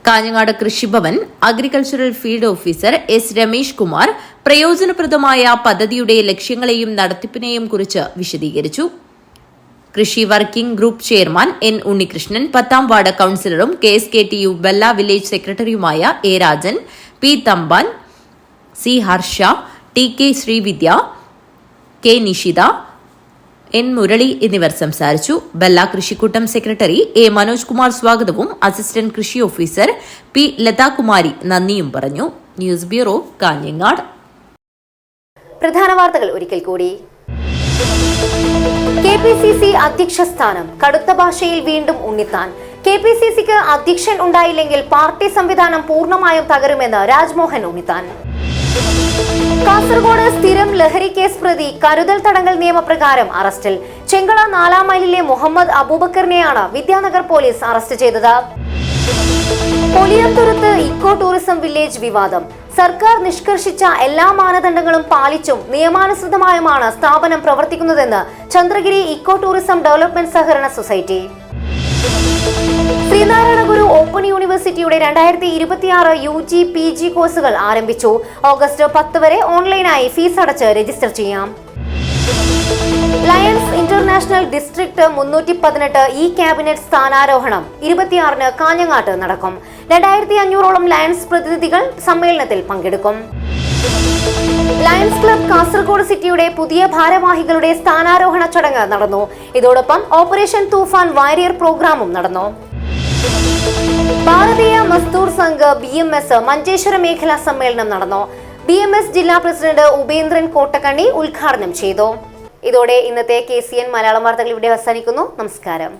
Kanhangad Krishibhavan agricultural field officer S Ramesh Kumar പ്രയോജനപ്രദമായ പദ്ധതിയുടെ ലക്ഷ്യങ്ങളെയും നടത്തിപ്പിനെയും കുറിച്ച് വിശദീകരിച്ചു. കൃഷി working group chairman N Unnikrishnan, 10ാം വാർഡ് കൌൺസിലറും KSKTU ബെല്ല വില്ലേജ് സെക്രട്ടറിയുമായ A Rajan, P Thampan, C Harsha, TK Sreevidya, K Nishitha, N Murali എന്നിവർ സംസാരിച്ചു. ബെല്ല കൃഷിക്കൂട്ടം സെക്രട്ടറി A മനോജ് കുമാർ സ്വാഗതവും അസിസ്റ്റന്റ് കൃഷി ഓഫീസർ P ലതാകുമാരി നന്ദിയും പറഞ്ഞു. News bureau, Kanhangad. പ്രധാന വാർത്തകൾ ഒരിക്കൽ കൂടി. KPCC അധ്യക്ഷ സ്ഥാനം കടുത്ത ഭാഷയിൽ വീണ്ടും ഉണ്ണിത്താൻ. KPCCക്ക് അധ്യക്ഷൻ ഉണ്ടായില്ലെങ്കിൽ പാർട്ടി സംവിധാനം പൂർണ്ണമായും തകരുമെന്ന് രാജ്മോഹൻ ഉണ്ണിത്താൻ. കാസർഗോഡ് സ്ഥിരം ലഹരി കേസ് പ്രതി കരുതൽ തടങ്കൽ നിയമപ്രകാരം അറസ്റ്റിൽ. ചെങ്കള 4 മൈലിലെ മുഹമ്മദ് അബൂബക്കറിനെയാണ് വിദ്യാനഗർ പോലീസ് അറസ്റ്റ് ചെയ്തത്. പൊലിയത്തുരുത്ത് ഇക്കോ ടൂറിസം വില്ലേജ് വിവാദം. സർക്കാർ നിഷ്കർഷിച്ച എല്ലാ മാനദണ്ഡങ്ങളും പാലിച്ചും നിയമാനുസൃതമായുമാണ് സ്ഥാപനം പ്രവർത്തിക്കുന്നതെന്ന് ചന്ദ്രഗിരി ഇക്കോ ടൂറിസം ഡെവലപ്മെന്റ് സഹകരണ സൊസൈറ്റി. ശ്രീനാരായണ ഗുരു ഓപ്പൺ യൂണിവേഴ്സിറ്റിയുടെ 2026 UG PG കോഴ്സുകൾ ആരംഭിച്ചു. ഓഗസ്റ്റ് 10 വരെ ഓൺലൈനായി ഫീസ് അടച്ച് രജിസ്റ്റർ ചെയ്യാം. ലയൺസ് ഇന്റർനാഷണൽ ഡിസ്ട്രിക്ട് 318 ഈ ക്യാബിനറ്റ് സ്ഥാനാരോഹണം 26-ന് കാഞ്ഞങ്ങാട്ട് നടക്കും. 2500ഓളം ലയൺസ് പ്രതിനിധികൾ സമ്മേളനത്തിൽ പങ്കെടുക്കും. ലയൺസ് ക്ലബ് കാസർഗോഡ് സിറ്റിയുടെ പുതിയ ഭാരവാഹികളുടെ സ്ഥാനാരോഹണ ചടങ്ങ് നടന്നു. ഇതോടൊപ്പം ഓപ്പറേഷൻ തൂഫാൻ വാരിയർ പ്രോഗ്രാമും നടന്നു. ഭാരതീയ മസ്ദൂർ സംഘ് BMS മഞ്ചേശ്വര മേഖലാ സമ്മേളനം നടന്നു. BMS ജില്ലാ പ്രസിഡന്റ് ഉപേന്ദ്രൻ കോട്ടക്കണ്ണി ഉദ്ഘാടനം ചെയ്തു. ഇതോടെ ഇന്നത്തെ KCN മലയാളം വാർത്തകൾ ഇവിടെ അവസാനിക്കുന്നു. നമസ്കാരം.